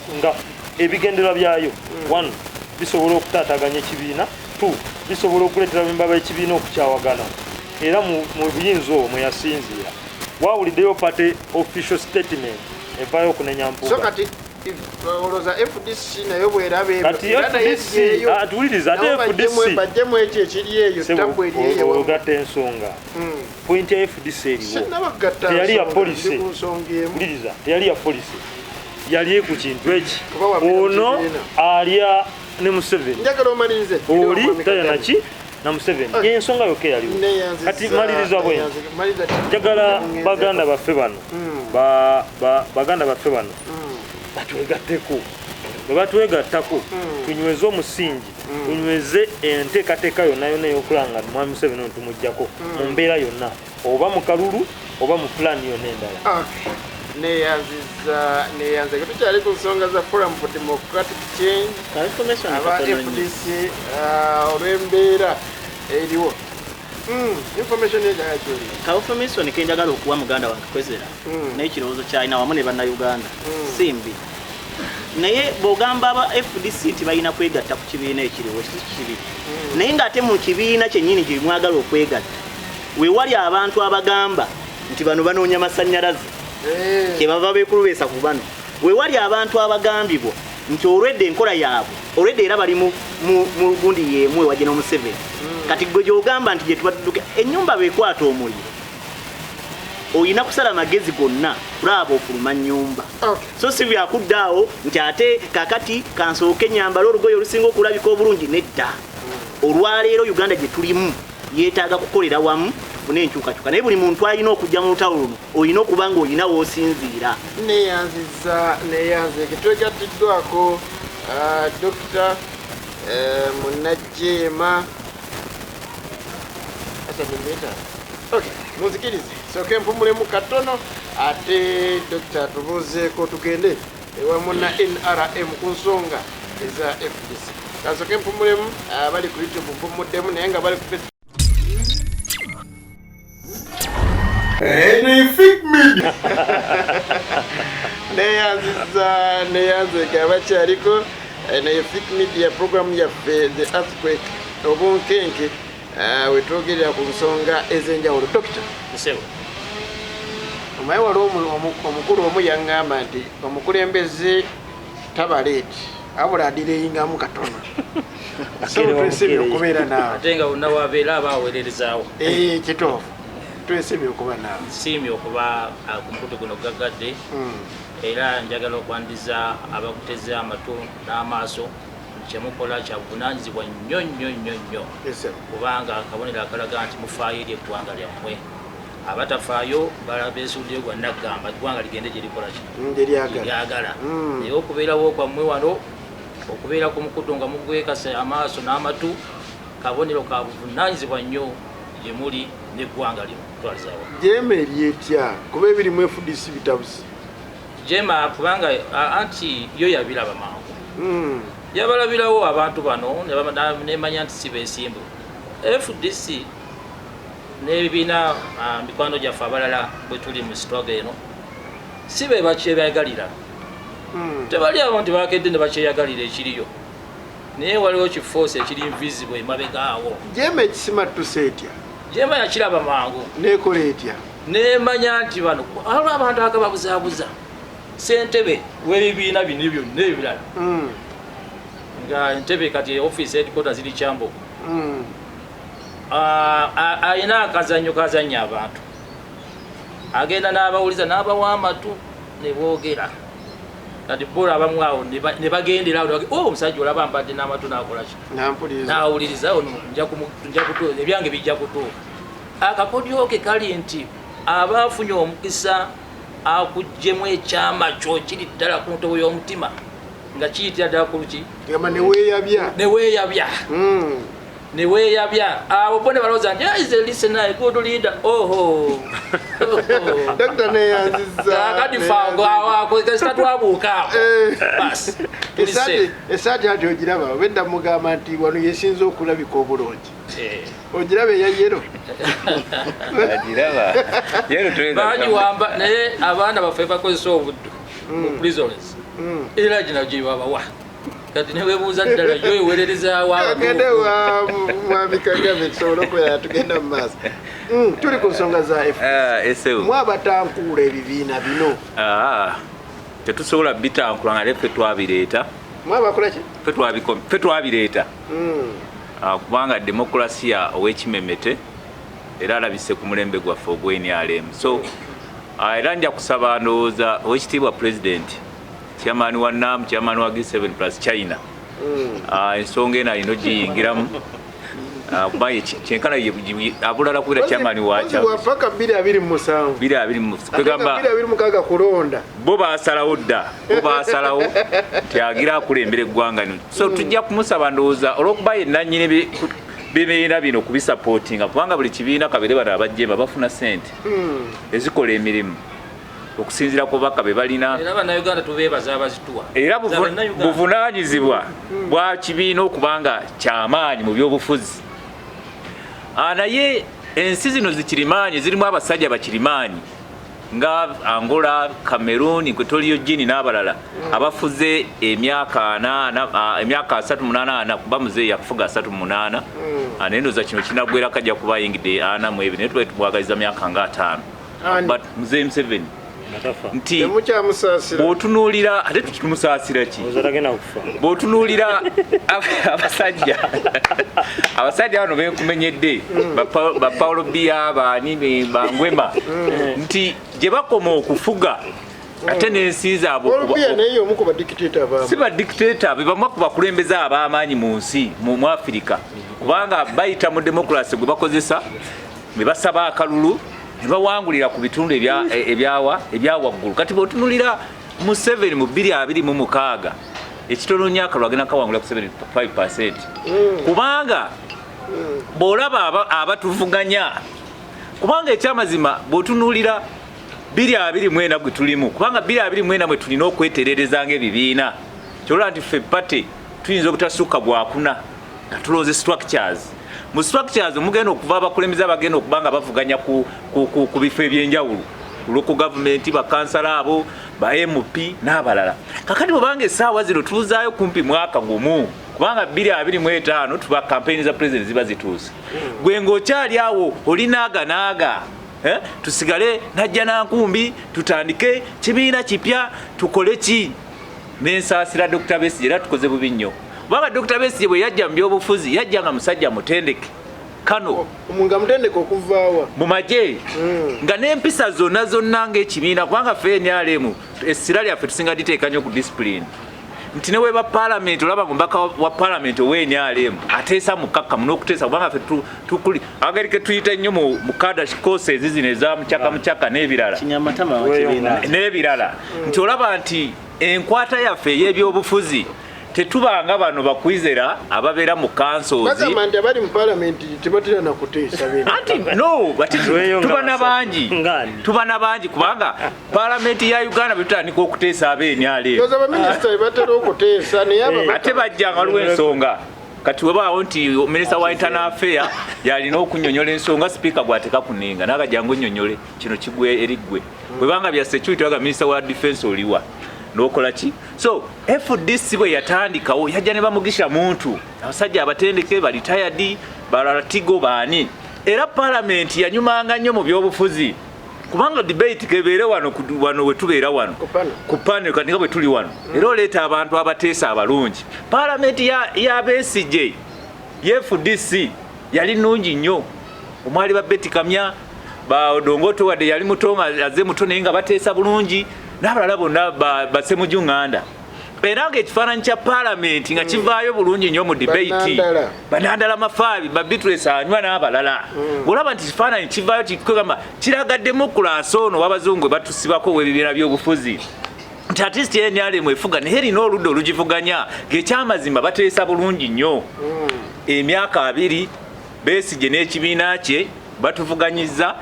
ebigenderwa byayo 1 bisobola okutaataganya ekibiina 2 bisobola okuleetera bemba b'ekibiina okukyawagana era mu buyinza obwo mwe yasinziira wawuliddeyo party official statement evaayo okunenya Mpuuga olowooza FDC nayo bwerabe atuwuliriza ate FDC baddemu ekyo ekiri eyo tabu eri eyo ogatta ensonga point ya FDC eriwo teyali ya polisi wuliriza teyali ya polisi yali ku kintu eki ono alya ne Museveni njagala omalirize oli tayanaki na Museveni ensonga yokka yaliwo kati maliriza bwe njagala baganda baffe bano baganda baffe bano batwegatteko bwe batwegattako tunyweze omusingi tunyweze enteekateeka yonna yonna ey'okulanga mwami Museveni ono tumuggyako mu mbeera yonna oba mu kalulu oba mu pulaani yonna endala neyanze tukyali ku nsonga za forum for democratic change aba FDC olw'embeera eriwo information ejayakyoli information kenjagala okuwa muganda wange kwezera naye ekirowoozo kyalina wamu ne bannayuganda simbi naye bw'ogamba aba FDC nti balina kwegatta ku kibiina ekiriwo kibi naye ng'ate mu kibiina kyennyini gye mwagala okwegatta weewali abantu abagamba nti bano banoonya masannyalaze kyebava beekulubeesa ku bano weewali abantu abagambibwa nti olwedde enkola yaabwe olwedde era bali mu gundi yeemu ewaje n'Omuseveni kati gwe gy'ogamba nti gye tubadduka ennyumba beekwata omuliro oyina kusala magezi gonna kulaba ofuluma nnyumba so si byakuddaawo nti ate kakati kansooke nyambala olugoye olusinga okulabika obulungi nedda olwaleero Uganda gye tulimu yeetaaga kukolera wamu tufune enkyukakyuka naye buli muntu alina okujja mu lutalo luno olina okuba nga olina w'osinziira neyanze ketwegattiddwako Dr. Munajjeema muzikirize soke mpumulemu katono ate Dr. tubuuzeeko tugende ewamu na NRM ku nsonga eza FDC kasoke mpumulemu bali ku YouTube mpumuddemu naye nga bali ku Facebook neyanze gabakyaliko naye Fake Media program yaffe the earthquake obunkenke wetwogerera ku nsonga ez'enjawulo. Dokita omaye waliwo omukulu omu yaŋŋamba nti omukulembeze tabaleeti abula adireyingamu katono so twesebye okubeera naawe ate nga wonna wabeera abaweererezaawo kituufu twesebye okuba naawe siimye okuba ku mukutu guno gaggadde era njagala okwandiza abakuteze amatu n'amaaso kyemukola kya buvunaanyizibwa nnyo nnyo nnyo nnyo kubanga akabonero akalaga nti mufaayo eri eggwanga lyammwe abatafaayo beesuddeyo gwannaggamba eggwanga ligende gye likola lyagala naye okubeerawo kwammwe wano okubeera ku mukutu nga mugwekasa amaaso n'amatu kabonero ka buvunaanyizibwa nnyo gye muli n'eggwanga lino twalizaawo jeema eryetya kuba ebirimu FDC bitabusi jeema kubanga anti yo yabiraba mangu yabalabirawo abantu bano nemanya nti si beesimbu FDC n'ebibiina mikwano gyaffe abalala bwe tuli mu struggle eno si be bakyebagalira tebali abo nti bakedde ne bakyeyagalira ekiriyo naye waliwo kifoosi ekiri invisible emabegaawo jeema ekisima tuse etya jeema yakiraba mangu nekola etya nemanya nti bano waliwo abantu agababuzaabuza ssentebe w'ebibiina bino byonna ebirala nga entebe kati office headquarters ziri Kyambogo ayina akazannyo kazannya abantu agenda n'abawuliza n'abawa amatu ne boogera kati bora abamu awo ne bagendera awo omusajja olaba mbadde n'amatu n'akola ki n'awuliriza ebyange bijja kutuuka akakodyo ke kali nti abaafunye omukisa akuggyemu ekyama kyo kiri ddala ku ntobo y'omutima nga kiyitira ddala ku luki neweeyabya abo bone balowooza nti is a listener, a good leader. Dr. neyanziza kati fango twabuuka basi esaati ati ogiraba obedda mugamba nti wano yesinza okulabika obulungi ogiraba eyayero bagiwamba naye abaana baffe bakozesa obuddu mu prisons era gino gyebabawa kati newebuuza ddala yoweererezaawaagende mwami Kagame tusobole okwera tugenda mu maaso tuli ku nsonga za mwabatankuula ebibiina bino tetusobola bitankula nga leffe twabireeta mwabakola ki ffe twabireeta kubanga demokrasiya ow'ekimemete era alabise ku mulembe gwaffe ogw'NRM so era nja kusaba ndowooza ow'ekitiibwa pulezidenti chairman wa NAM, chairman wa G7 plus China. Ensonga eno alina ogiyingiramu kubaye kyenkana abulala kubeera chairman waakyo paka 227 kwegamba 226 kulonda bo baasalawo dda bo baasalawo nti agira akulembera eggwanga lino so tujja kumusaba ndowooza olw'okuba yenna nnyini bibiina bino kubisapootinga kubanga buli kibiina kabere bano abajjemba bafuna ssente ezikola emirimu okusinziira ku baka be balina era buvunaanyizibwa bwa kibiina okubanga kyamaanyi mu byobufuzi naye ensi zino zikirimaanyi zirimu abasajja bakirimaanyi nga Angola, Cameroon, Equatorial Guinea n'abalala abafuze emyaka 38 kuba muzeeyi yakufuga 38 naye ndowooza kino kinagwera kajja kuba ayingidde 42 naye tubaye tumwagaliza myaka nga 5 but muzeeyi Museveni nti bw'otunuulira ate tukumusaasira ki bw'otunuulira abasajja bano beekumenyedde ba Paulo Biya baani bangwema nti gye bakoma okufuga ate n'ensi zaabwe si badikiteeta be bamu ku bakulembeze ab'amaanyi mu nsi mu Afirika kubanga bayita mu demokrasi gwe bakozesa be basaba akalulu ne bawangulira ku bitundu ebyawaggulu kati bw'otunulira mu 7 mu 2026 ekitono nyaka lwagenda kawangulira ku 75% kubanga bw'olaba abatuvuganya kubanga ekyamazima bw'otunulira 2024 gwe tulimu kubanga 2024 mwe tulina okweterereza ng'ebibiina kyolwa nti ffe pate tuyinza obutasukka gwakuna nga tulooze structures mu structures mugenda okuva abakulembeze abagenda okubanga bavuganya ku bifo ebyenjawulo local government bakansala abo ba MP n'abalala kakati bwabanga essaawa zino tuzaayo kumpi mwaka gumu kubanga 2025 tuba campaign za president ziba zituuse gwe ng'okyali awo olinaaganaaga tusigale najja nankumbi tutandike kibiina kipya tukole ki nensaasira Dr. Besigye era tukoze bubi nnyo kubanga Dr. Besigye bwe yajja mu byobufuzi yajja nga musajja mutendeke kano nga mutendeke okuvaawa mu magye nga n'empisa zonna ng'ekibiina kubanga ffe NRM essira lyaffe tusinga liteeka nnyo ku discipline nti ne weba parliament olaba omubaka wa parliament owe NRM ateesa mukakkamu n'okuteesa kubanga ffe tukuli agerike tuyita nnyo mu kada courses zino eza mucaka n'ebirala n'ebirala nti olaba nti enkwata yaffe ey'ebyobufuzi tetubanga bano bakwizera ababeera mu councils nti abali mu parliament tebatera na kuteesa anti no tuba na bangi kubanga parliament ya Uganda betutandika okuteesa NRM ate bajjanga lw'ensonga kati webaawo nti minisita wa internal affair yalina okunnyonnyola ensonga sipiika gwateka kuninga n'akajjangu nnyonnyole kino kigwe eriggwe bwebanga bya security waga minisita wa defense oliwa nokola ki so FDC bwe yatandikawo yajja ne bamugisha muntu abasajja abatendeke ba retired baratigo baani era parliament yanyumanga nnyo mu byobufuzi kubanga debate kebeere wano wetubeera wano ku panel kati nga bwe tuli wano era oleeta abantu abateesa abalungi parliament ya Besigye FDC yali nnungi nnyo omwali ba Betty Kamya ba Odongoto wadde yali mutonga aze muto naye nga bateesa bulungi n'abalala bonna ba Ssemujju nganda era ng'ekifaananyi kya parliament nga kivaayo bulungi nnyo mu debate banandala mafaabi ba Beatrice anywa n'abalala olaba nti kifaananyi kivaayo kikugamba kiraga demokrasi ono w'abazungu batusibako w'ebibiina by'obufuzi nti at least NRM efuga naye erina oludda olugivuganya ng'ekyamazima bateesa bulungi nnyo emyaka 2 Besigye n'ekibiina kye batuvuganyiza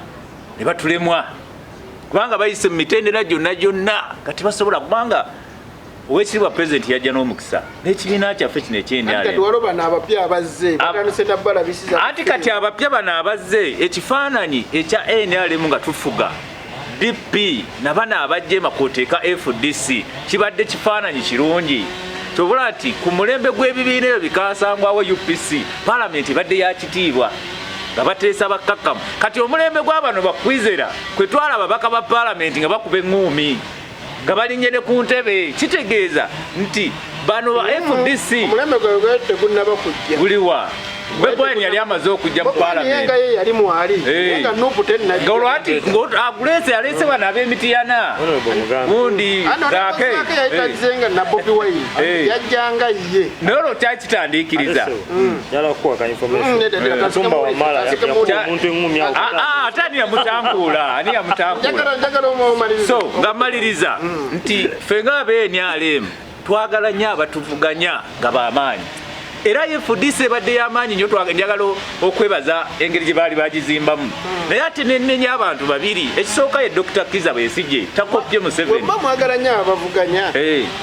ne batulemwa kubanga bayise mu mitendera gyonna kati basobola kubanga owekiribwa president yajja n'omukisa n'ekibiina kyaffe kino anti kati abapya bano abazze ekifaananyi ekya NRM nga tufuga DP nabana abajje makooteeka FDC kibadde kifaananyi kirungi kyobola nti ku mulembe gw'ebibiina ebyo bikasangwawo UPC parliament badde yakitiibwa nga bateesa bakkakkamu kati omulembe gw'abano bakwizera kwe twalaba baka ba parliament nga bakuba eŋŋuumi nga balinye ne ku ntebe kitegeeza nti bano ba FDC omulembe gwe tegunnaba kujja guliwa Bwebweni yali amaze okujja mu parliament yenga ye yali mwali yenga nupu tena ngolwati agulese alese bana ab'emitiyana gundi gake yayitazenga na Bobi Wine yajjanga ye nolo kyakitandikiriza yala kuwa ka information tumba wa mala omuntu engumi awo atani ya mutangula ani ya mutangula njagala omaliriza so ngamaliriza nti fenga NRM twagala nnyo abatuvuganya nga bamaanyi era FDC badde y'amaanyi nnyo njagala okwebaza engeri gye baali bagizimbamu naye ate nennenya abantu babiri ekisooka ye Dr. Kiza Besigye takopye Museveni bwe mwagala nnyo abavuganya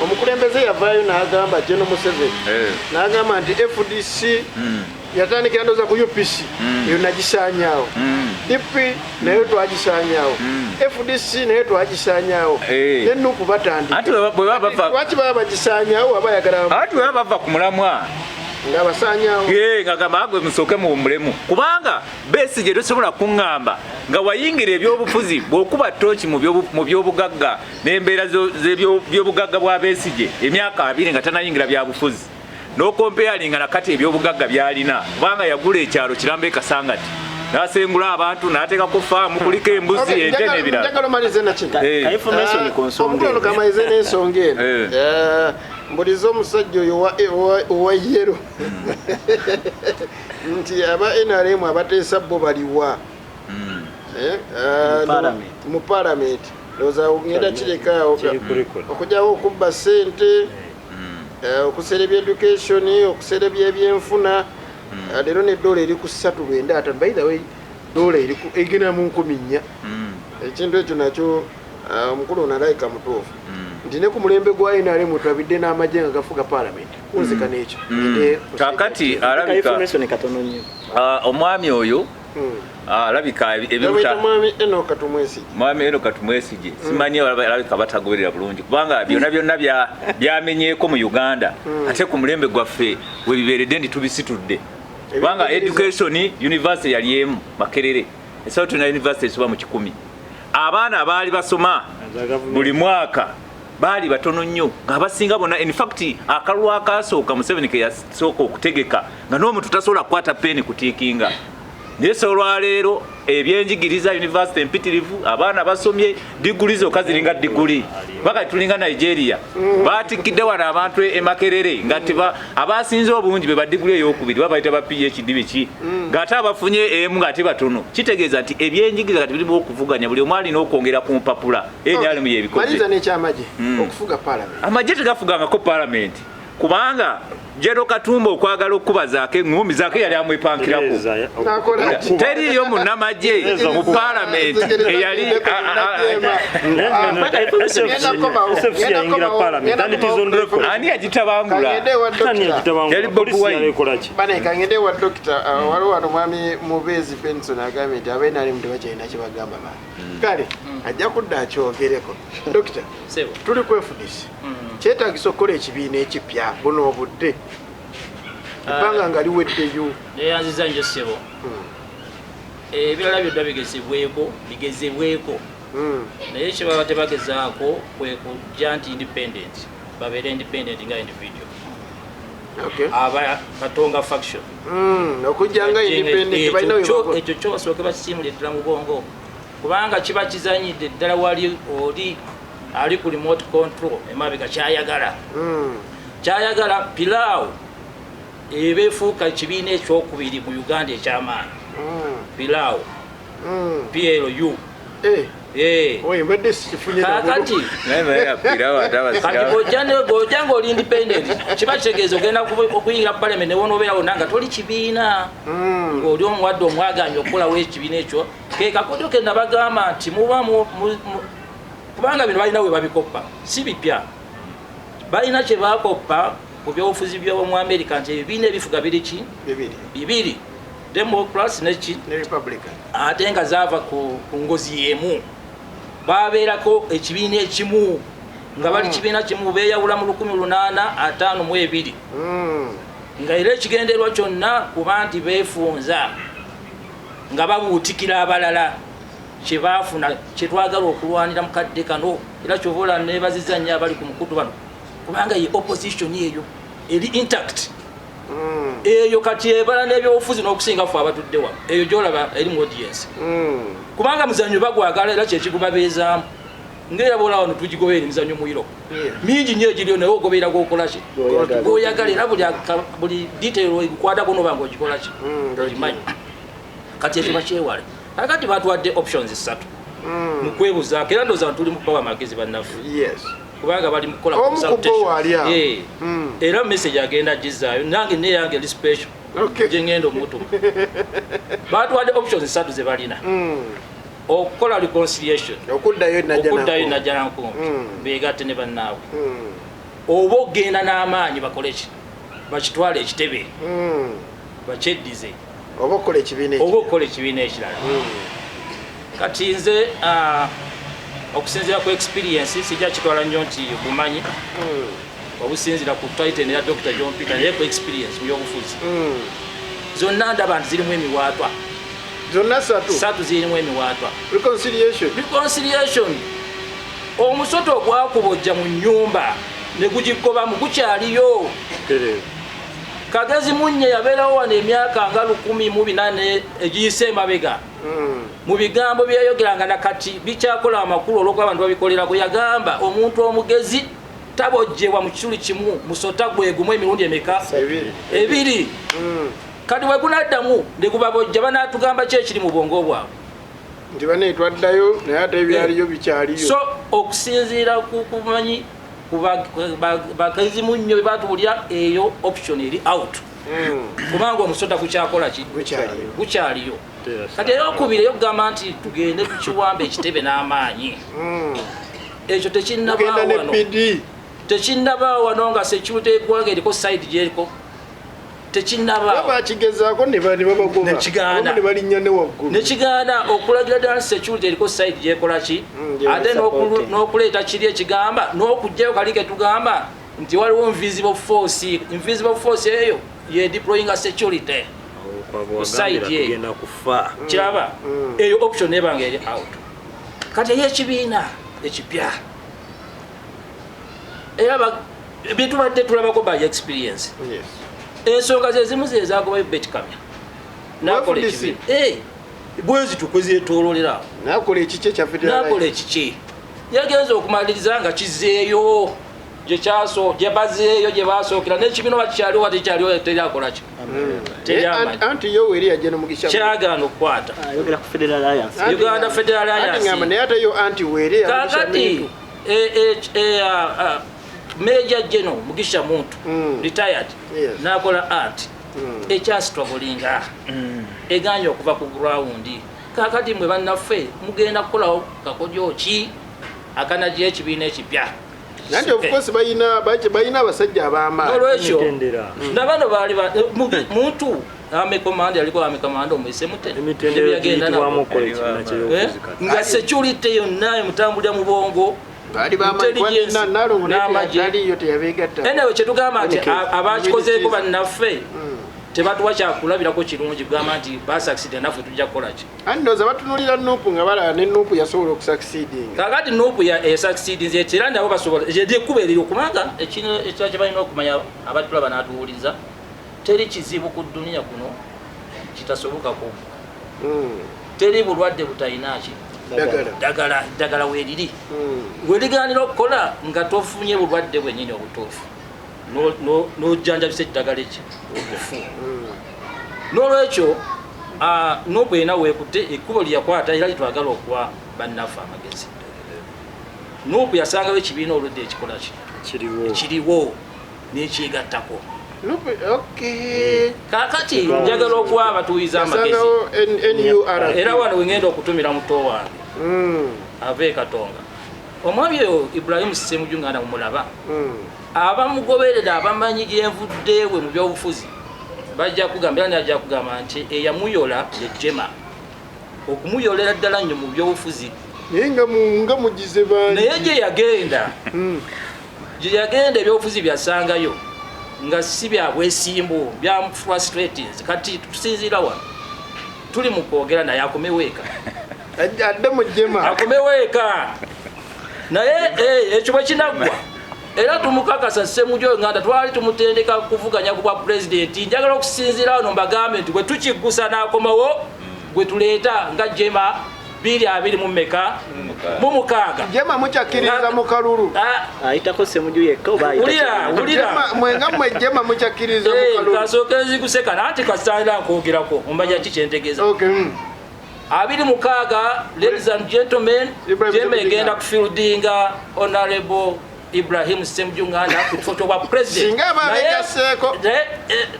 omukulembeze yavaayo n'agamba General Museveni n'agamba nti FDC yatandikira ndoza ku UPC eyo nagisaanyaawo DP nayo twagisaanyaawo FDC nayo twagisaanyaawo n'ennuku batandika lwaki baba bagisaanyaawo abayagala ati bwe bava ku mulamwa ngabasaanyaawo ngagamba agwe musooke mu mulemu kubanga Besigye tosobola kuŋŋamba nga wayingira ebyobufuzi bw'okuba ttooki mu byobugagga n'embeera z'ebyobugagga bwa Besigye emyaka 2 nga tanayingira byabufuzi n'okompeyalinga nakati ebyobugagga byalina kubanga yagula ekyalo Kirambo e Kasangati n'asengula abantu n'ateekako faamu kuliko embuzi ente n'ebirala njagala omalize nakino information konsonga omukono kamalize n'ensonga eno mbuliza omusajja oyo owa yero nti aba NRM abateesa bo baliwa mu parliament ndowooza ngenda kireka okujjawo okubba ssente okuserebya education okuserebya ebyenfuna leero ne dola eri ku 3.5 by the way dola eri egenda mu 14 ekintu ekyo nakyo omukulu onalayika mutuufu nti ne ku mulembe gwa NRM twabidde n'amagye nga gafuga parliament kunzika n'ekyo kakati alabika omwami oyo alabika ebiruta mwami Enoch Tumwesigye simanyi alabika batagoberera bulungi kubanga byonna byamenyeeko mu Uganda ate ku mulembe gwaffe we bibeeredde ndi tubisitudde kubanga education university yali emu Makerere South University esuba mu 10 abaana abaali basoma buli mwaka baali batono nnyo ng'abasinga bonna in fact akalwa akasooka Museveni ke yasooka okutegeka nga n'omuntu tasobola kukwata peeni kutiikinga naye so olwaleero ebyenjigiriza university empitirivu abaana basomye diguli zokka ziringa diguli baka tulinga Nigeria batikidde wano abantu emakerere ngati abasinze obungi be badiguli ey'okubiri babayita ba PhD biki ngate abafunye emu ngate batono kitegeeza nti ebyenjigiriza kati birimu okuvuganya buli omu alina okwongera ku mpapula enyalimu yebikoze maliza n'ekyamagye okufuga parliament amagye tegafugangako parliament kubanga Jero Katumba okwagala okubazaako eŋŋumi zaake yali amwepankirako teriyo munnamagye mu palamenti eyali ani yagitabangula yali Bobi Wine kangende wa dokita waliwo wano mwami Mubeezi Benson agambye nti abenalimu tebakyalina kyebagamba kale ajja kudda akyogereko dokita tuli kwefudisi kyetaagisa okukola ekibiina ekipya buno obudde ebbanga nga liweddeyo neyanziza njo ssebo ebirala byonna bigezebweko naye kyebaba tebagezaako kwe kujja nti independent babeere independent nga individual aba Katonga faction okujja nga independent balina ekyo kyo basooke bakisimulira ddala mugongo kubanga kiba kizanyidde ddala wali oli ali ku remote control emabega kyayagala pilaawo ebeefuuka ekibiina ekyokubiri mu Uganda ekyamaanyi pilaawo PLU kakati bw'ojja ng'oli independent kiba kitegeeza ogenda okuyingira parliament newonobeera wonna nga toli kibiina ng'oli omuwadde omwaganya okukolawo ekibiina ekyo ke kakoto ke nabagamba nti muba kubanga bino balina we babikoppa si bipya balina kye bakoppa ku byobufuzi by'omu America nti ebibiina ebifuga biriki bibiri Democrats ne Republican ate nga zaava ku ngozi y'emu babeerako ekibiina ekimu nga bali kibiina kimu beeyawula mu 1852 nga era ekigenderwa kyonna kuba nti beefunza nga babuutikira abalala kyebaafuna kyetwagala okulwanira mukadde kano era kyovola nebaziza nnyo abali ku mukutu bano kubanga ye opposition eyo eri intact eyo kati ebala n'ebyobufuzi n'okusinga ffe abatuddewa eyo gyolaba eri mu audience kubanga muzannyo bagwagala era kyekigubabeezaamu ng'era bola wano tugigobeera emizannyo muyiro mingi nnyo egiriyo naye ogobeera gwokola ki gwoyagala era buli detail egukwatako noba nga ogikola ki ogimanyi kati ekyo bakyewale kakati batuwadde options 3 mu kwebuzaako era ndowooza tuli mu kubawa amagezi bannaffe kubanga bali mukola era message agenda gizaayo nange neyange eri special gyengenda omutuma batuwadde options 3 ze balina okukola reconciliation okuddayo najjanankumbi beegatte ne bannaabwe oba okgenda n'amaanyi bakole ki bakitwale ekitebe bakyeddize oba okukola ekibiina ekirala kati nze okusinziira ku experience sijja kitwala nnyo nti bumanyi obusinziira ku titan ya Dr. John Peter naye ku experience mu byobufuzi zonna ndaba nti zirimu emiwaatwa zonna 3 zirimu emiwaatwa reconciliation omusoto ogwakubojja mu nnyumba ne gugigobamu gukyaliyo Kagezi Munye yabeerawo wano emyaka nga 18 egiyise emabega mu bigambo byeyogeranga nakati bikyakola amakulu olwokuba abantu babikolerako yagamba omuntu omugezi tabojjebwa mu kisuli kimu musota gwegumu emirundi emeka ebiri kati wegunaddamu negubabojja banaatugamba ki ekiri mu bwongo bwabwe nti baneetwaddayo naye ate ebyaliyo bikyaliyo so okusinziira ku kumanyi Kagezi Munye bwe batubulya eyo option eri out kubanga omusota gukyakola ki gukyaliyo kati eyokubiri eyokugamba nti tugende tukiwamba ekitebe n'amaanyi ekyo tekinnabaawo wano nga security eggwanga eriko side gyeriko tekinnabaawobakigezaako ne balinnya ne waggulu nekigaana okulagira ddala security eriko side gyekola ki ate n'okuleeta kiri ekigamba n'okugjayo kali ke tugamba nti waliwo invisible force eyo ye deploying security side eyo kiraba eyo option ebanga eri out kati eyekibiina ekipya era bitubadde tulabako by experience. Ensonga ze zimu zezagobayo Betkamya nakola ekibi bwezi tukweziyetoololera nakola ekiki kya federal nakola ekiki yagenza okumaliriza nga kizeeyo gye kyaso gye bazeeyo gye basookera n'ekibiina bakikyaliwo wate kyaliwo teryakola ki anti yo weri yajja n'omugisha kyagaana okukwata ayogera ku Federal Alliance Uganda Federal Alliance naye ate yo anti weri kakati Major General Mugisha Muntu retired nakola art ekyasitwabulinga eganye okuva ku ground kakati mwe bannaffe mugenda kukolawo kakojo ki akanagye ekibiina ekipya nandi of course bayina abasajja ab'amaanyi olwekyo nabano baali muntu amekomanda yaliko amekomanda omwise mutebyagenda nga security yonna mutambulira mu bongo enewe kyetugamba nti abakikozeeko bannaffe tebatuwa kyakulabirako kirungi kugamba nti basakiside naffe tujja kukolaki andoza batunulira nuupu nga balaba ne nuupu yasobola okusakisidinga kakati nuupu esakisidinze era nabo basobola lyekuba eriri okubanga ekyo kyebalina okumanya abatulaba n'atuwuliza teri kizibu ku duniya kuno kitasobokako teri bulwadde butalinaaki ddagala weeriri weriganira okukola nga tofunye bulwadde bwennyini obutuufu n'ojjanjabisa eddagala eki obufu n'olwekyo nuupu ena weekutte ekkubo lyeyakwata era litwagala okuwa bannaffe amagezi nuupu yasangawo ekibiina oludde ekikola kiriwo n'ekyegattako kakati njagala okuwa abatuuyiza amagezi era wano wengenda okutumira muto wange ava e Katonga omwami oyo Ibrahim Ssemujju nga namulaba abamugoberera abamanyi gyenvuddewe mu byobufuzi bajja kugamba era najja kugamba nti eyamuyola ye Jema okumuyolera ddala nnyo mu byobufuzi naye nga mugize bangi naye gye yagenda ebyobufuzi byasangayo nga si bya bwesimbu bya frustrations kati tusinziira wano tuli mu kwogera naye akomeweeka adde mu Jema akomeweeka naye ekyo bwe kinaggwa era tumukakasa Ssemujju Nganda twali tumutendeka kuvuganya ku bwa pulezidenti njagala okusinziira wano mbagambe nti gwe tukiggusa n'akomawo gwe tuleeta nga Jema 226 Jema mukyakiriza mu kalulu ayitako Ssemujju yekka oba wulira mwenga mwe Jema mukyakiriza mu kalulu kasooka eziguseka nanti kasitayira nkwogerako ombanya ki kyentegeeza 26 ladies and gentlemen Jema egenda kufieldinga honorable Ibrahim Ssemujju Nganda ku foto wa president singa babegaseeko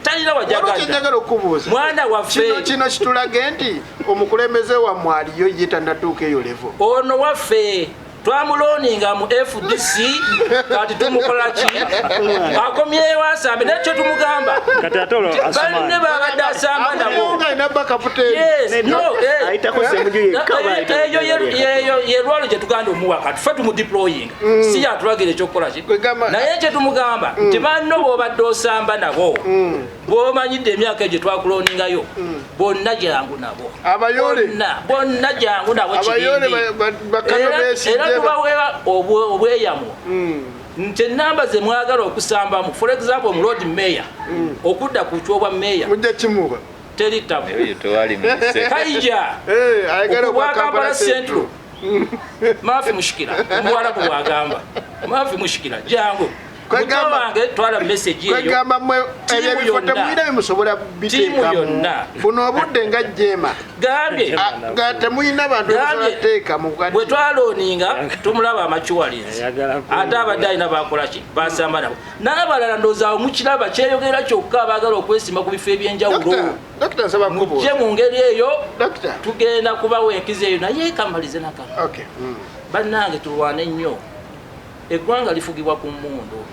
talina wajagala okubuuza mwana waffe kino kitulage nti omukulembeze wa mwaliyo ye tannatuuka eyo level ono waffe twamuloninga mu FDC kati tumukola ki akomyewo asambe nekyo tumugamba banne babadde asamba nabo ayitako Ssemujju yekka eyo yerwalo gye tuganda omuwaka tufe tumudeployinga si yatulagira ekyokukola ki naye kye tumugamba nti banno bw'obadde osamba nabo bw'omanyidde emyaka egyo twakuloningayo bonna jangu nabo bonna jangu nabo era tubaweera obweyamo nti enamba ze mwagala okusambamu for example mu road mayor okudda ku kyobwa mayor mujja kimuba teri tabu kaija okubwa Kampala Central mafi mushikira omuwala bwagamba mafi mushikira jangu wange twala message eyo kwegamba mwe ebifoto mwina bimusobola biteekamu buno obudde nga Jema gambye nga temuyina bantu bateeka mu bwe twalooninga tumulaba amachuwalinzi ate abadde alina bakola ki basamba nabo n'abalala ndowooza mukiraba kyeyogera kyokka abaagala okwesimba ku bifo ebyenjawulo mujje mu ngeri eyo tugenda kubawa enkizo eyo naye kamalize nakano bannange tulwane nnyo eggwanga lifugibwa ku mmundu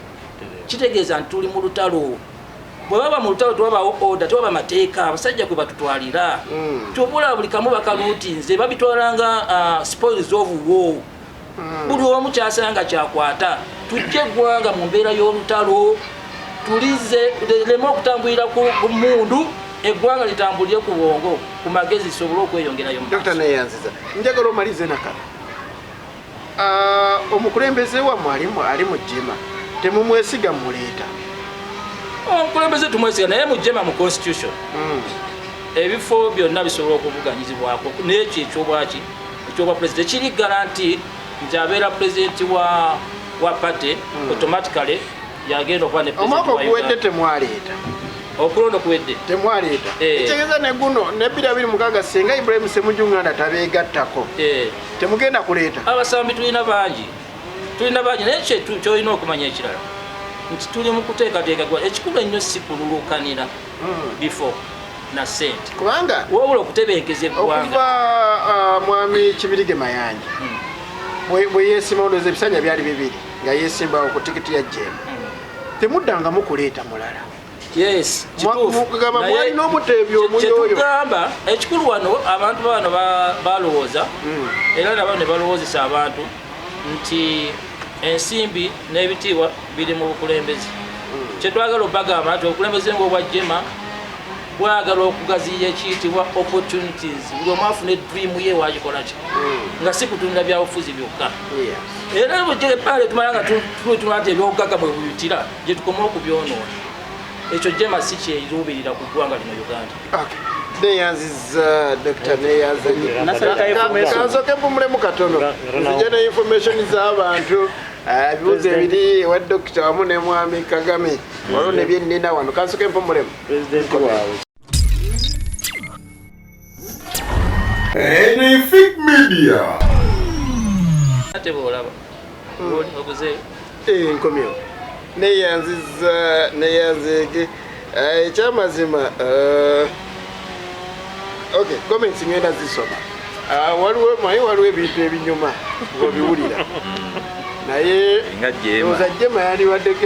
kitegeeza nti tuli mu lutalo bwe baba mu lutalo tubabawo order tubaba mateeka abasajja kwe batutwalira tubula buli kamu bakaluutinze babitwalanga spoils of war buli omu kyasanga kyakwata tujje eggwanga mu mbeera y'olutalo tulize lema okutambulira ku mmundu eggwanga litambulire ku bwongo ku magezi sobole okweyongerayo Dr. Nayanziza njagala omalize nakano omukulembeze wa mwalimu ali mu Jema temumwesiga muleeta omukulembeze tumwesiga naye mujema mu constitution ebifo byonna bisobola okuvuganyizibwako n'ekyo ekyobwa president kiri garanti nti abeera president wa party automatically yagenda okuba ne omwaka okuwedde temwaleeta okulonda kuwedde temwaleeta ekitegeeza ne guno ne 2026 singa Ibrahim Ssemujju nganda tabeegattako temugenda kuleeta abasambi tulina bangi naye kyolina okumanya ekirala nti tuli mu kuteekateeka ekikulu ennyo si kululukanira before na sente kubanga wabula okutebenkeza eggwanga okuva mwami Kibirige Mayanja bwe yeesima olowooza ebisanja byali bibiri nga yeesimbawo ku tikiti ya jjeemu temuddangamu kuleeta mulala yes mugamba mwalina omuteebi omuyooyo kyetugamba ekikulu wano abantu bano balowooza era nabo ne balowoozesa abantu nti ensimbi n'ebitiibwa biri mu bukulembeze kyetwagala obagamba nti obukulembeze ng'obwa jema bwagala okugaziya ekiyitibwa opportunities buli omu afuna edreamu ye wagikola ki nga si kutunda byabufuzi byokka era bujepale tumala nga tutuma nti ebyobugaga bwe buyitira gye tukoma okubyonoona ekyo jema si kyeruubirira ku ggwanga lino Uganda. neyanziza Dr. neyanzikansoke mpumulemu katono nzije ne information z'abantu ebibuzo ebiri ewa Dr. wamu ne mwami Kagame waliwo ne byennina wano kansoke mpumulemu president waawe Eleese Media. Ate bolaba oguze nkomyo neyanzege ekyamazima okay comments ngenda zisoma waliwo ebintu ebinyuma obiwulira naye oza jema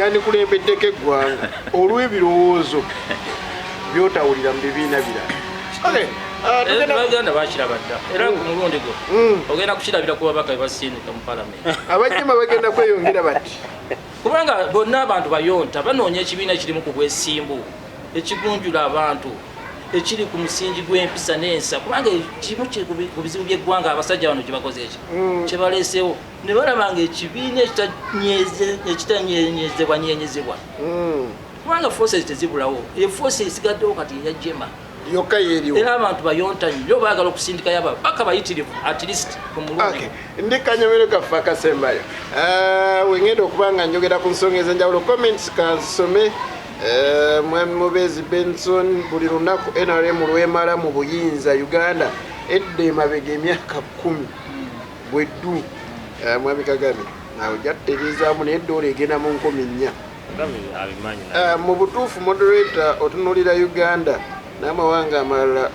yandikulembeddeko eggwanga olw'ebirowoozo byotawulira mu bibiina birala baganda bakirabadda era ku mulundi gwo ogenda kukirabira ku babaka bebasindika mu palamenti abajema bagenda kweyongera bati kubanga bonna abantu bayonta banoonya ekibiina kirimu ku bwesimbu ekigunjula abantu ekiri ku musingi gw'empisa n'ensa kubanga kimu ku bizibu by'eggwanga abasajja bano kyebakoze eki kyebaleesewo ne balabanga ekibiina ekitanyenyezebwa kubanga forces tezibulawo eforce esigaddewo kati eya jema yokka yeeriwo era abantu bayonta nnyo baagala okusindikayo ababaka bayitirivu at least ku mulundi ndi kanyomero kaffe akasembayo wengenda okuba nga njogera ku nsonga ez'enjawulo comments kansome mwami Mubezi Benson buli lunaku NRM lwemala mu buyinza Uganda edda emabega emyaka 10 bweddu mwami Kagame nawe jattereezaamu naye edda olegenda mu 14 mu butuufu moderator otunulira Uganda n'amawanga amalala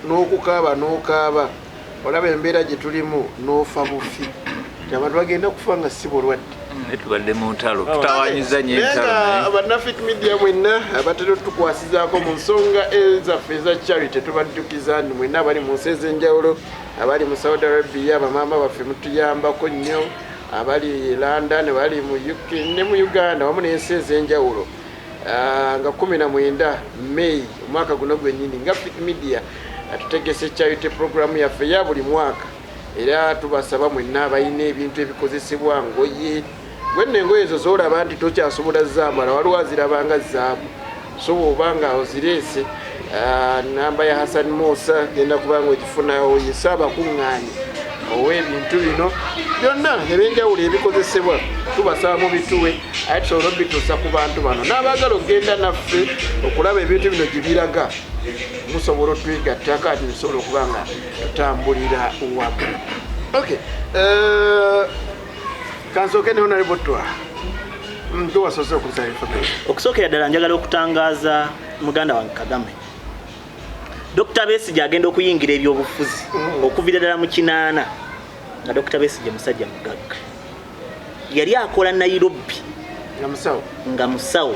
n'okukaaba olaba embeera gye tulimu n'ofa bufi abantu bagenda kufa nga si bulwadde netubadde mu ntalo tutawanyiza nnyo entalo bannafik media mwenna abatera tukwasizaako mu nsonga ezaffe eza charity tubaddukiza nti mwenna abali mu nsi ez'enjawulo abali mu Saudi Arabia bamaama baffe mutuyambako nnyo abali London bali mu UK ne mu Uganda wamu n'ensi ez'enjawulo nga 19 May omwaka guno gwennyini nga Fik Media atutegese charity program yaffe ya buli mwaka era tubasaba mwenna abalina ebintu ebikozesebwa ngoye gwenne engoye ezo z'olaba nti tokyasobola zambala waliwo azirabanga zaabu so bw'obanga ozireese namba ya Hassan Musa genda kubanga ogifuna oyise abakuŋŋaanyi ow'ebintu bino byonna ebyenjawulo ebikozesebwa tubasaba mu bituwe aye tusobola obituusa ku bantu bano n'abaagala okugenda naffe okulaba ebintu bino gye biraga musobola otwegattako ati tusobola okuba nga tutambulira wamu okay kansooke ne honorable Twa tuwasoose okusa information okusookera ddala njagala okutangaaza muganda wange Kagame Dr. Besigye agenda okuyingira ebyobufuzi okuviira ddala mu 8 nga Dr. Besigye musajja mugagga yali akola Nairobi nga musawo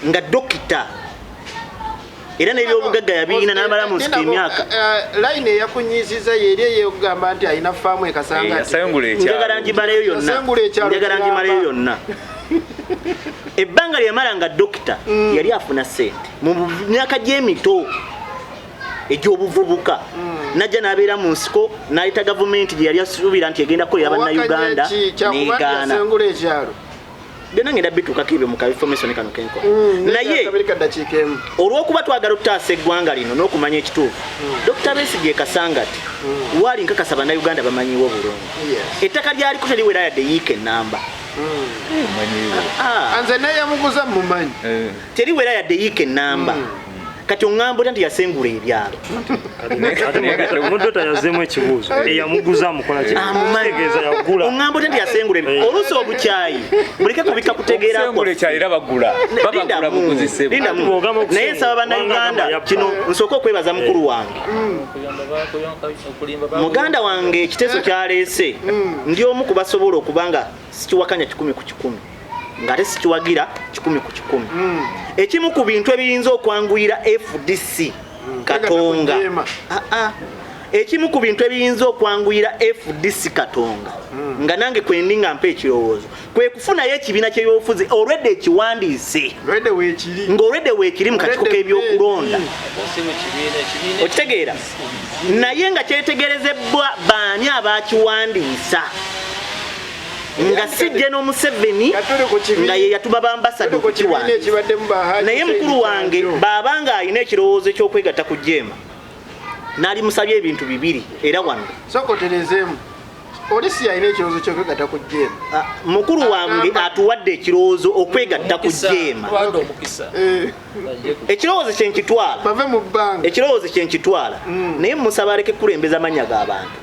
nga dokita era n'ebyobugagga yabiina n'abalamuzi emyaka line eyakunyiiziza yeri eyogamba nti alina faamu ekasanga njagala ngimaleyo yonna ebbanga lyamala nga dokita yali afuna sente mu myaka gy'emito egy'obuvubuka najja n'abeera mu nsiko n'ayita gavumenti gye yali asuubira nti egenda kukolera bannayuganda n'egaana byonna ngenda bituukako ebyo mu information kano kenko naye olw'okuba twagala okutaasa eggwanga lino n'okumanya ekituufu Dr. Besigye Kasangati waali nkakasa bannayuganda bamanyiwo bulungi ettaka lyaliko teriwera yadde yiika ennamba anze naye yamuguza mumanyi teriwera yadde yiika ennamba kati oŋŋamba nti yasengula ebyalo omuntu tayazeemu ekibuuzo eyamuguza mukola kitegeeza yagula oŋŋamba nti yasengula oluusi obukyayi muleke kubika kutegeerakonaye nsaba bannayuganda kino nsooka okwebaza mukulu wange muganda wange ekiteeso kyaleese ndi omu kubasobola okubanga sikiwakanya 100 ku 100 ngate sikiwagira 100 ku 100 ekimu ku bintu ebiyinza okwanguyira FDC Katonga ekimu ku bintu ebiyinza okwanguyira FDC Katonga nga nange kwendinga mpa ekirowoozo kwe kufunayo ekibiina ky'ebyobufuzi olwedde ekiwandiise ng'olwedde weekiri mu katiko k'ebyokulonda okitegeera naye nga kyetegerezebwa baani abakiwandiisa nga sijje n'Omuseveni nga ye yatuba bambasado okukiwandiisa naye mukulu wange baabanga alina ekirowoozo ky'okwegatta ku Jeema n'ali musabye ebintu bibiri era wano sokoterezeemu Olisi alina ekirowoozo ky'okwegatta ku Jeema mukulu wange atuwadde ekirowoozo okwegatta ku Jeema ekirowoozo kyenkitwala bave mu bbanga ekirowoozo kyenkitwala naye musaba aleke kulembeza amannya g'abantu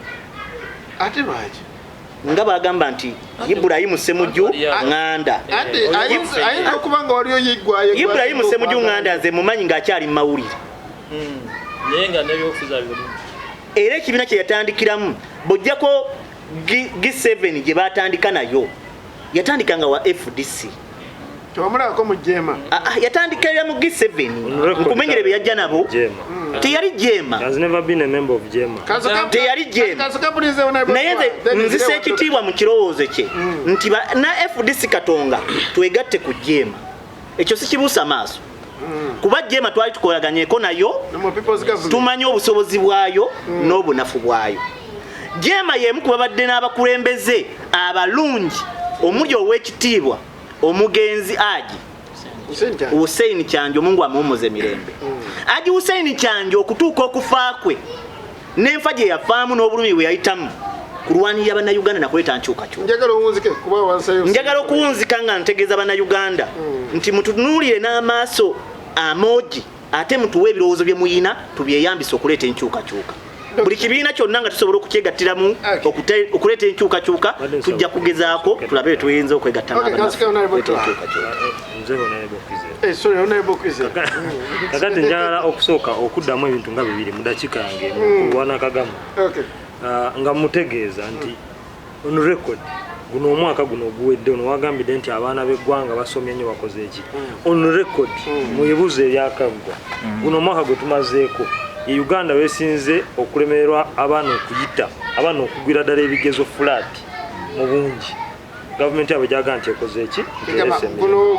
ate lwaki nga bagamba nti Ibrahimu Ssemujju nganda ayinza okuba nga waliyo yiggwayo Ibrahimu Ssemujju nganda nze mumanyi ng'akyali mu mawulire era ekibiina kye yatandikiramu bw'ojjako G7 gye batandika nayo yatandika nga wa FDC tewamulabako mu Jeema yatandikira mu G7 nkumenyere bye yajja nabo teyali Jeema teyali Jeema naye nzisa ekitiibwa mu kirowoozo kye nti na FDC Katonga twegatte ku Jeema ekyo sikibuusa maaso kuba Jeema twali tukolaganyeko nayo tumanye obusobozi bwayo n'obunafu bwayo Jeema y'emu ku babadde n'abakulembeze abalungi omuli ow'ekitiibwa omugenzi Aji Hussein Kyanjo Mungu amuwumuze mirembe Aji Hussein Kyanjo okutuuka okufa kwe n'enfa gye yafaamu n'obulumi bwe yayitamu kulwanirira bannayuganda nakuleeta nkyukakyuka njagala okuwunzika nga ntegeeza bannayuganda nti mutunuulire n'amaaso amogi ate mutuwe ebirowoozo bye muyina tubyeyambise okuleeta enkyukakyuka buli kibiina kyonna nga tusobola okukyegattiramu okuleeta enkyukakyuka tujja kugezaako tulabe tuyinza okwegatta kakati njagala okusooka okuddamu ebintu nga bibiri mu dakiika yange kulwana Kagama nga mutegeeza nti on record guno omwaka guno oguwedde ono wagambidde nti abaana b'eggwanga basomye nnyo bakoze eki on record muyibuze ebyakaggwa guno omwaka gwe tumazeeko Uganda wesinze okulemererwa abaana okuyita abaana okugwira ddala ebigezo flat mu bungi gavumenti yabwe gyaga nti ekoze eki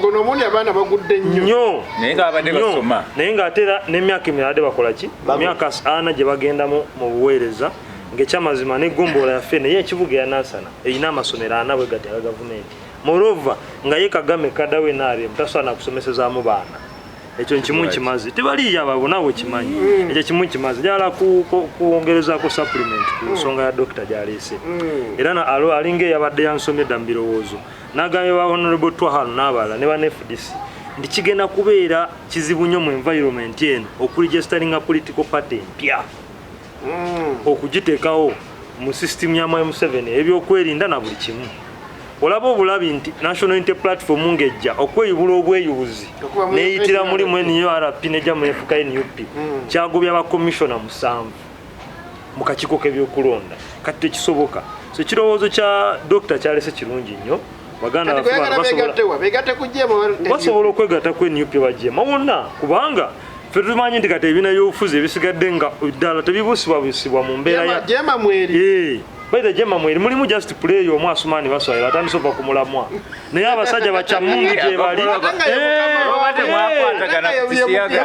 guno omundi abaana bagudde nnyo naye ng'abadde basoma naye ng'ateera n'emyaka emirala bakola ki emyaka 4 gye bagendamu mu buweereza ng'ekyamazima n'eggomboola yaffe naye ekibuga yanansana erina amasomero 4 bwe gati aga gavumenti morova nga ye Kagame kaddawe NRM tasobola kusomesezaamu baana ekyo kimu kimazi tebaliyo abo naawe kimanyi ekyo kimu kimazi njagala kuwongerezaako supplement ku nsonga ya dokita gyaleese era alinga eyabadde yansomye dda mu birowoozo n'agambye ba honorable Twahano n'abalala ne bane FDC nti kigenda kubeera kizibu nnyo mu environment eno okuregisteringa political party empya okugiteekawo mu system ya M7 ebyokwerinda na buli kimu olaba obulabi nti National Unity Platform ngejja okweyubula obweyubuzi neyitira mulimu NURP nejja mu FKNUP kyagobya aba commissioner 7 mu kakiiko k'ebyokulonda kati tekisoboka so ekirowoozo kya Dr. kyalese kirungi nnyo baganda basobola okwegatta ku NUP bajeema wonna kubanga ffe tumanyi nti kati ebibiina by'obufuzi ebisigadde nga ddala tebibuusibwa mu mbeera ya Jeema mweri by the jema mweri mulimu just play omu Asumani baswaye batandise okuva ku mulamwa naye abasajja bakyamungu gye bali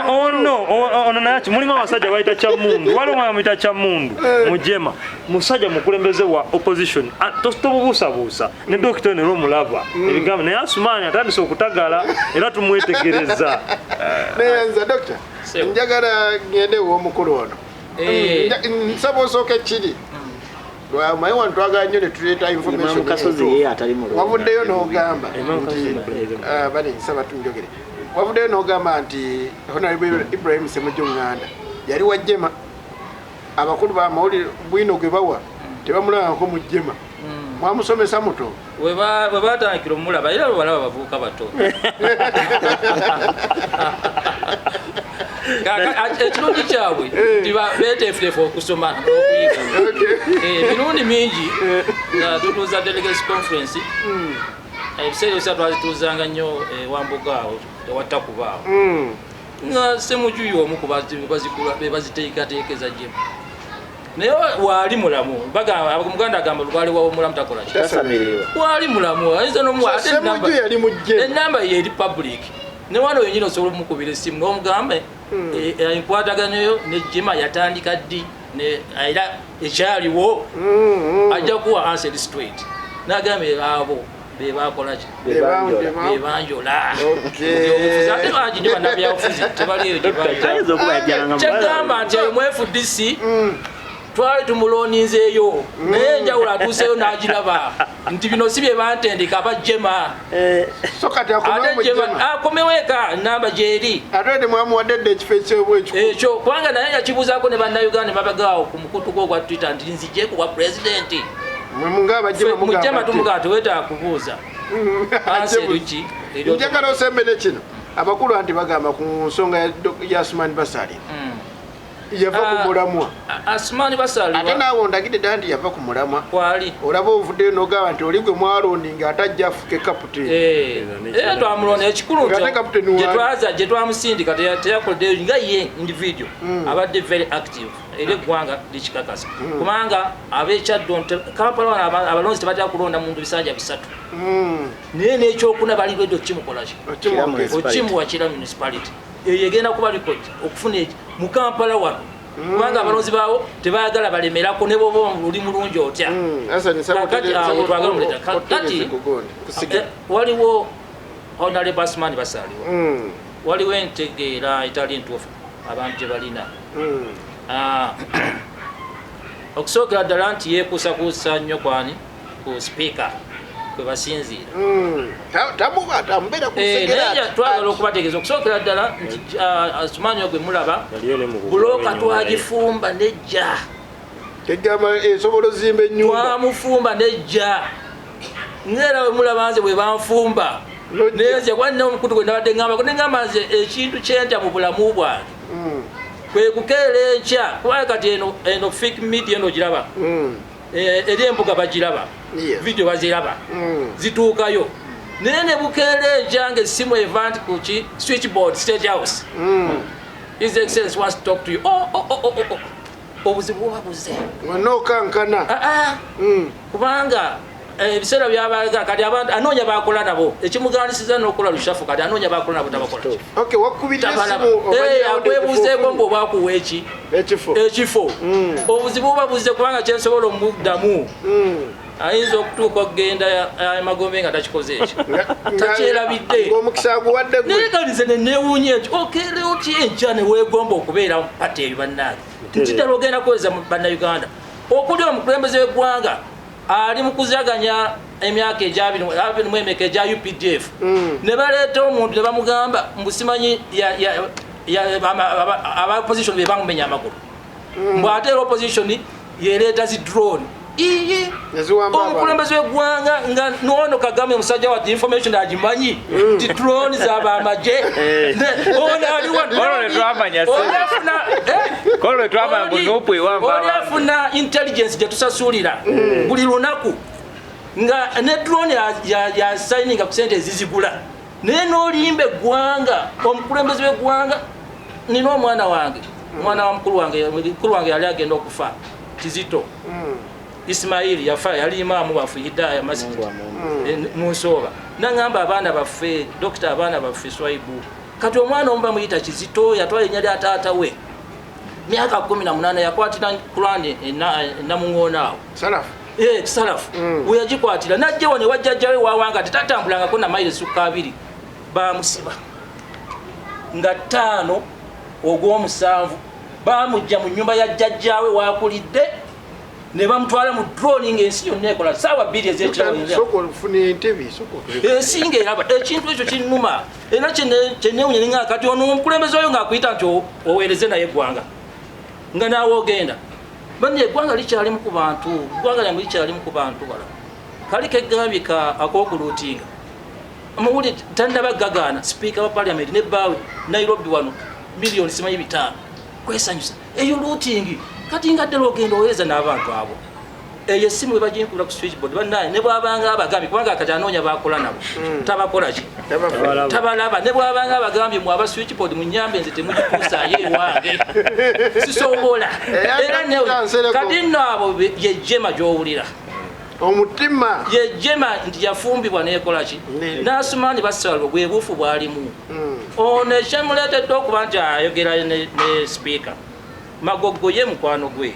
ono naki mulimu abasajja bayita kyamundu waliwo mwamuyita kyamundu mujema musajja mukulembeze wa opposition tobubuusabuusa ne dokita ne lwomulaba ebigambo naye Asumani atandise okutagala era tumwetegereza neyanza dokita njagala ngende w'omukulu ono nsaba osooka ekiri lwamaye wantwagala nnyo ne tuleeta information wavuddeyo n'ogamba bale nsaba tunjogere wavuddeyo n'ogamba nti Honorable Ibrahim Ssemujju Nganda yali wa Jema abakulu b'amawulire bwino gwe bawa tebamulabako mu Jema mwamusomesa muto we batandikira omulaba era balaba bavubuka bato ekirungi kyabwe beteefuteefu okusoma okuyiga mirundi mingi tutuuza delegates conference ebiseera ebisa twazituuzanga nnyo wambuga awo tewatakubaawo nga Ssemujju y'omu ku baziteekateekeza Jema naye wali mulamu muganda agamba lwaliwawo mulamu takola wali mulamu ayinza enamba ye eri public ne wano yenyini osobola omukubira essimu n'omugambe enkwataganayo ne Jema yatandika ddi era ekyaliwo ajja kuwa answer straight nagambe abo bebakola ki bebanjola ate bangi nyo bannabyabufuzi tebaliyo kyegamba nti eyo mu FDC twali tumuloninzeeyo naye enjawulo atuuseyo n'agiraba nti bino si bye bantendeka aba Jema ate Jema akomewo eka namba gyeri ekyo kubanga naye yakibuuzaako ne bannayuganda ne babagaawo ku mukutu gwo ogwa Twitter nti nzijeeku bwa pulezidenti mu Jema tumugaa teweetaaga kubuuza anseruki njagala osembere kino abakulu anti bagamba ku nsonga ya Asumani Basali yava ku mulamwa Asumani Basali ate naawe ondagidde ddala nti yava ku mulamwa kwali olaba ovuddeyo n'ogamba nti oli gwe mwalondinga atajja afuke kaputeni twamulonda ekikulu gye twamusindika teyakoleddeyo nga ye individual abadde very active era eggwanga likikakasa kubanga ab'ekyaddo Kampala wano abalonzi tebatera kulonda muntu bisanja bisatu naye n'ekyokuna balibwedde okimukolaki okimuwa kira municipality eyo egenda kuba likodi okufuna eki mu Kampala wano kubanga abalonzi baawo tebayagala balemerako ne bwoba oli mulungi otya kati waliwo Honorable Asumani Basali waliwo entegeera etali entuufu abantu gye balina okusookera ddala nti yeekuusakuusa nnyo kwani ku speaker kwe basinziira twagala okubategeeza okusookera ddala nti Asumani ogwe mulaba bulooka twagifumba nejja esobola ozimba ennyumba twamufumba nejja neera we mulaba nze bwe banfumba neze kwanina omukutu gwe nabadde ngambako nengamba nze ekintu kyentya mu bulamu bwange kwe kukeera enkya kubanga kati eno fake media eno giraba eri embuga bagiraba video baziraba zituukayo naye ne bukeera enkya ng'essimu eva nti kuki switchboard State House His Excellency wants to talk to you obuzibu buba buze wanookankana kubanga ebiseera byabaga kati abantu anoonya bakola nabo ekimugandisiza n'okola lushafu kati anoonya bakola nabo tabakola akwebuuzeeko ng'obwakuwa ekifo obuzibu buba buze kubanga kyensobola omuddamu ayinza okutuuka okugenda Magombe nga takikoze ekyo takyerabidde naye kalize nenewuunye nti okeere oti enkya ne weegomba okubeera pati eyo bannange nti ddala ogenda kuweza bannayuganda okuli omukulembeze w'eggwanga ali mu kuzaganya emyaka egyabiri mu emeka egya UPDF ne baleeta omuntu ne bamugamba mbusimanyi aba opposition be bamumenya amagulu mbw ate era opposition yereeta zi drone omukulembeze w'eggwanga nga nono Kagame musajja wa information agimanyi ti drone zaba amaje olafuna intelligence gyetusasulira buli lunaku nga ne drone ya signinga ku sente ezizigula naye n'olimba eggwanga omukulembeze w'eggwanga nina omwana wange omwana wa mukulu wange yali agenda okufa Kizito Ismail yafa yali imaamu wafu Hidaya masjid Musoba nangamba abaana baffe Dr. abaana baffe Swaibu kati omwana omba muyita Kizito yatwala ennyali ataata we myaka 18 yakwatira Qur'an namungona salafu salafu uyajikwatira najjewo ne wajjajjawe wawanga tetatambulangako na maili sukka 2 bamusiba nga 5 ogw'omusanvu bamujja mu nyumba ya jjajjawe wakulidde ne bamutwala mu drone ng'ensi yonna ekola saawa 2 ez'ekiro singa eraba ekintu ekyo kinnuma era kyenneewunya nga kati ono omukulembeze oyo ng'akuyita nti oweereze naye eggwanga nga naawe ogenda banne eggwanga likyalimu ku bantu eggwanga lyamu likyalimu ku bantu bala kali keggambye ak'okuluutinga amawulire tandaba gagaana sipiika wa parliament ne bbaawe Nairobi wano miliyoni simanyi 5 kwesanyusa eyo lootingi kati nga ddala ogenda oweereza n'abantu abo eyo essimu we baginkula ku switchboard bannaye ne bw'abanga abagambye kubanga kati anoonya baakola nabo tabakola ki tabalaba ne bw'abanga abagambye mu aba switchboard mu nnyambe nze temugikuusaayo ewange sisobola era kati nno abo ye jema gy'owulira omutima ye jema nti yafumbibwa n'ekola ki n'asumaani basalwa bwe buufu bwalimu ono ekyamuleetedde okuba nti ayogera ne sipiika Magogo ye mukwano gwe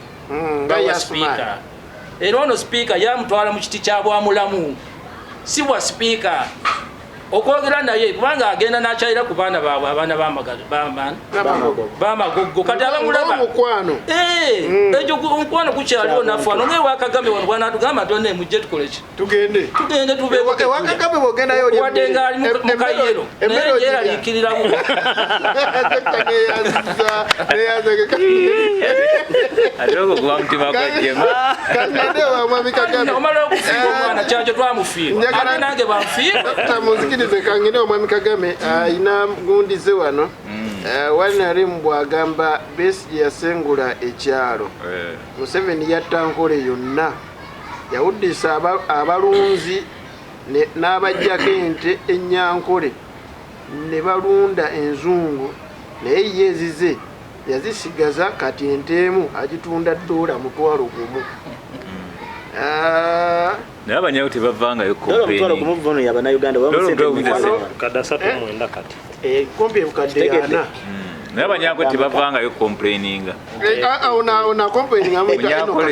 nga speaker era ono speaker yamutwala mu kiti kya bwamulamu si bwa speaker okwogera naye kubanga agenda n'akyalira ku baana baabwe abaana b'Amagogo kati abamulaba mukwano ekyo omukwano gukyaliwo nafaano ng'ewa Kagame wano bw'anaatugamba nti onne mujje tukole ki tugende tubeeko Kagame bw'ogendayo wadde ng'ali mu kayero naye yeeraliikiriramu ate ogwo kuba mutima gwajjemu omala okufiira omwana kyakyo twamufiira ate nange banfiira kangine omwami Kagame ayina gundize wano wali mbwagamba Besigye yasengula ekyalo Museveni yatta Nkole yonna yawuddisa abalunzi n'abajjako ente Ennyankole ne balunda enzungu naye yezize yazisigaza kati ente emu agitunda $1 naye abanyawo tebavangayo kompeeni kati kompi ebukadde 4 naye abanyago tebavangayo complaininga ona complaininga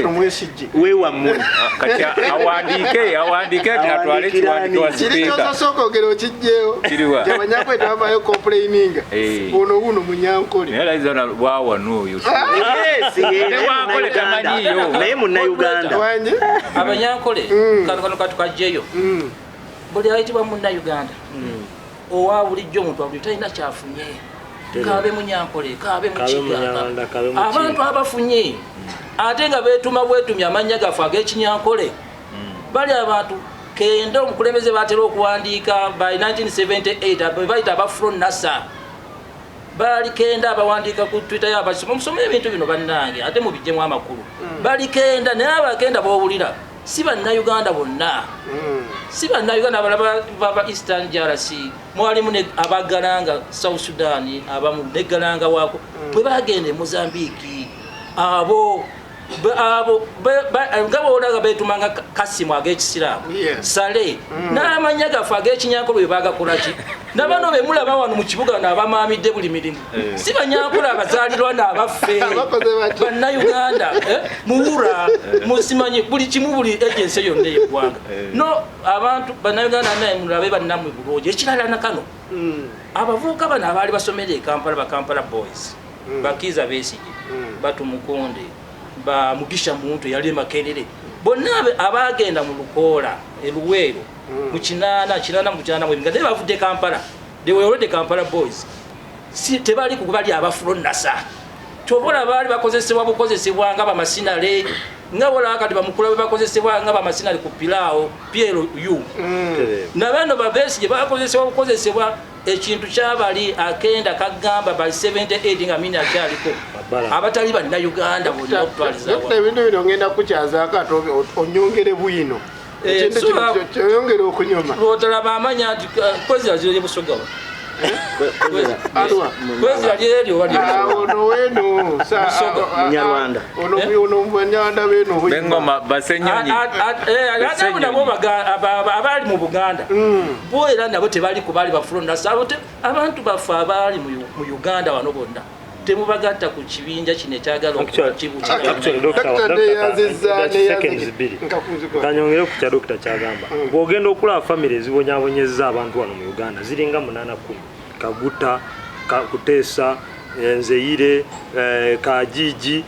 mwesijje wewammwe kati awandiike atwale ekiwandiiko wa sipiika kirikyosasooka ogera okijjeewo abanyago tebavayo complaininga ono wuno Munyankole naye laizana bwawano oyo newankole tamanyiyo naye munnayuganda Abanyankole kano katukajjeyo buli ayitibwa munnayuganda owa bulijjo omuntu abuli talina kyafunye kabe Munyankole kabe Mukiganda abantu abafunye ate nga beetuma bwetumya amannya gafe ag'Ekinyankole bali abantu kenda omukulembeze batera okuwandiika by 1978 bayita abafro nasa bali kenda abawandiika ku Twitter yabasoma musome ebintu bino bannange ate mubijjemu amakulu bali kenda naye abagenda bawulira si bannayuganda bonna si bannayuganda abalaba baba Eastern DRC mwalimu abagalanga South Sudan abamu negalanga wako bwe bagenda e Mozambique abo nga boolaga beetumanga Kasimu ag'Ekisiraamu Sale n'amanya gafe ag'Ekinyankole bwe bagakola ki nabano be mulaba wano mu kibuga n'abamaamidde buli mirimu si Banyankole abazaalirwa n'abaffe bannayuganda muwura musimanyi buli kimu buli agensi yonna ey'eggwanga no abantu bannayuganda naye mulabe bannammwe bulungi ekirala nakano abavubuka bano abaali basomera e Kampala ba Kampala boys Bakiza Besigye Batumukonde ba Mugisha Muntu yali Makerere bonna abagenda mu Lukoola eluweero mu kinana mwe nga bavudde Kampala they were already Kampala boys si tebali kubali abafro nasa tobola bali bakozesebwa bukozesebwa nga bamasinale nga bola akati bamukula bakozesebwa nga bamasinale ku Pilao Piero yu na bano babesi bakozesebwa bukozesebwa ekintu kyabali akenda kagamba by 78 nga mini akyaliko abatali banna Uganda bonna okutwaliza wa ebintu bino ngenda kukyaza akato onyongere bwino ekintu kyoyongere okunyoma botala bamanya nti kozi azire busogawa kwezi yali wali ono wenu Munyarwanda ono Munyarwanda beno bengoma basenyonyi ate nabo abali mu Buganda bo era nabo tebali kubali bafulonda sabote abantu bafa abali mu Uganda wano bonna temubagatta ku kibinja kino ekyagala okukibuka kanyongere ku kya Dr. Kyagamba bw'ogenda okulaba famire ezibonyabonyezza abantu wano mu Uganda ziringa 8-10 Kaguta Kuteesa Nzeire Kajiji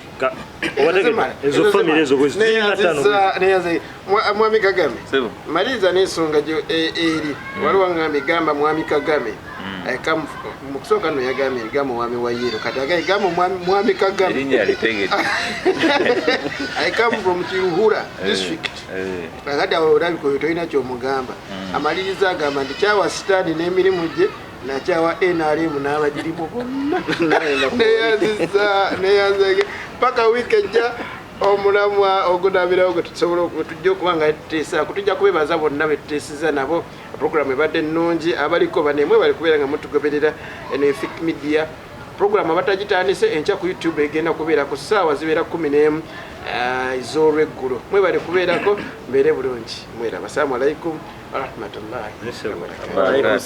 ezo famire ezo Mwami Kagame maliza n'ensonga eri waliwo ngambi gamba Mwami Kagame mukusooka no yagambye gamba Mwami wa Yero kati agamba Mwami Kagame erinnya yalitegedde I come from Kiruhura district kakati awo olabika oyo tolina kyomugamba amaliriza agamba nti kyawa sitaani n'emirimu gye nakyawa NRM n'abagirimu bonna neyanzege paka wiiki ejja omulamwa ogunabirawo gwe tusobola tujja okuba nga tuteesa kutujja kubebaza bonna betuteesiza nabo programu ebadde ennungi abaliko banemwe bali kubeera nga mutugoberera eno Efik Media programu abatagitandise enkya ku YouTube egenda kubeera ku ssaawa zibeera 11 ez'olweggulo mwe bali kubeerako mbeere bulungi mwera. Assalamu alaikum warahmatullahi wabarakatuh.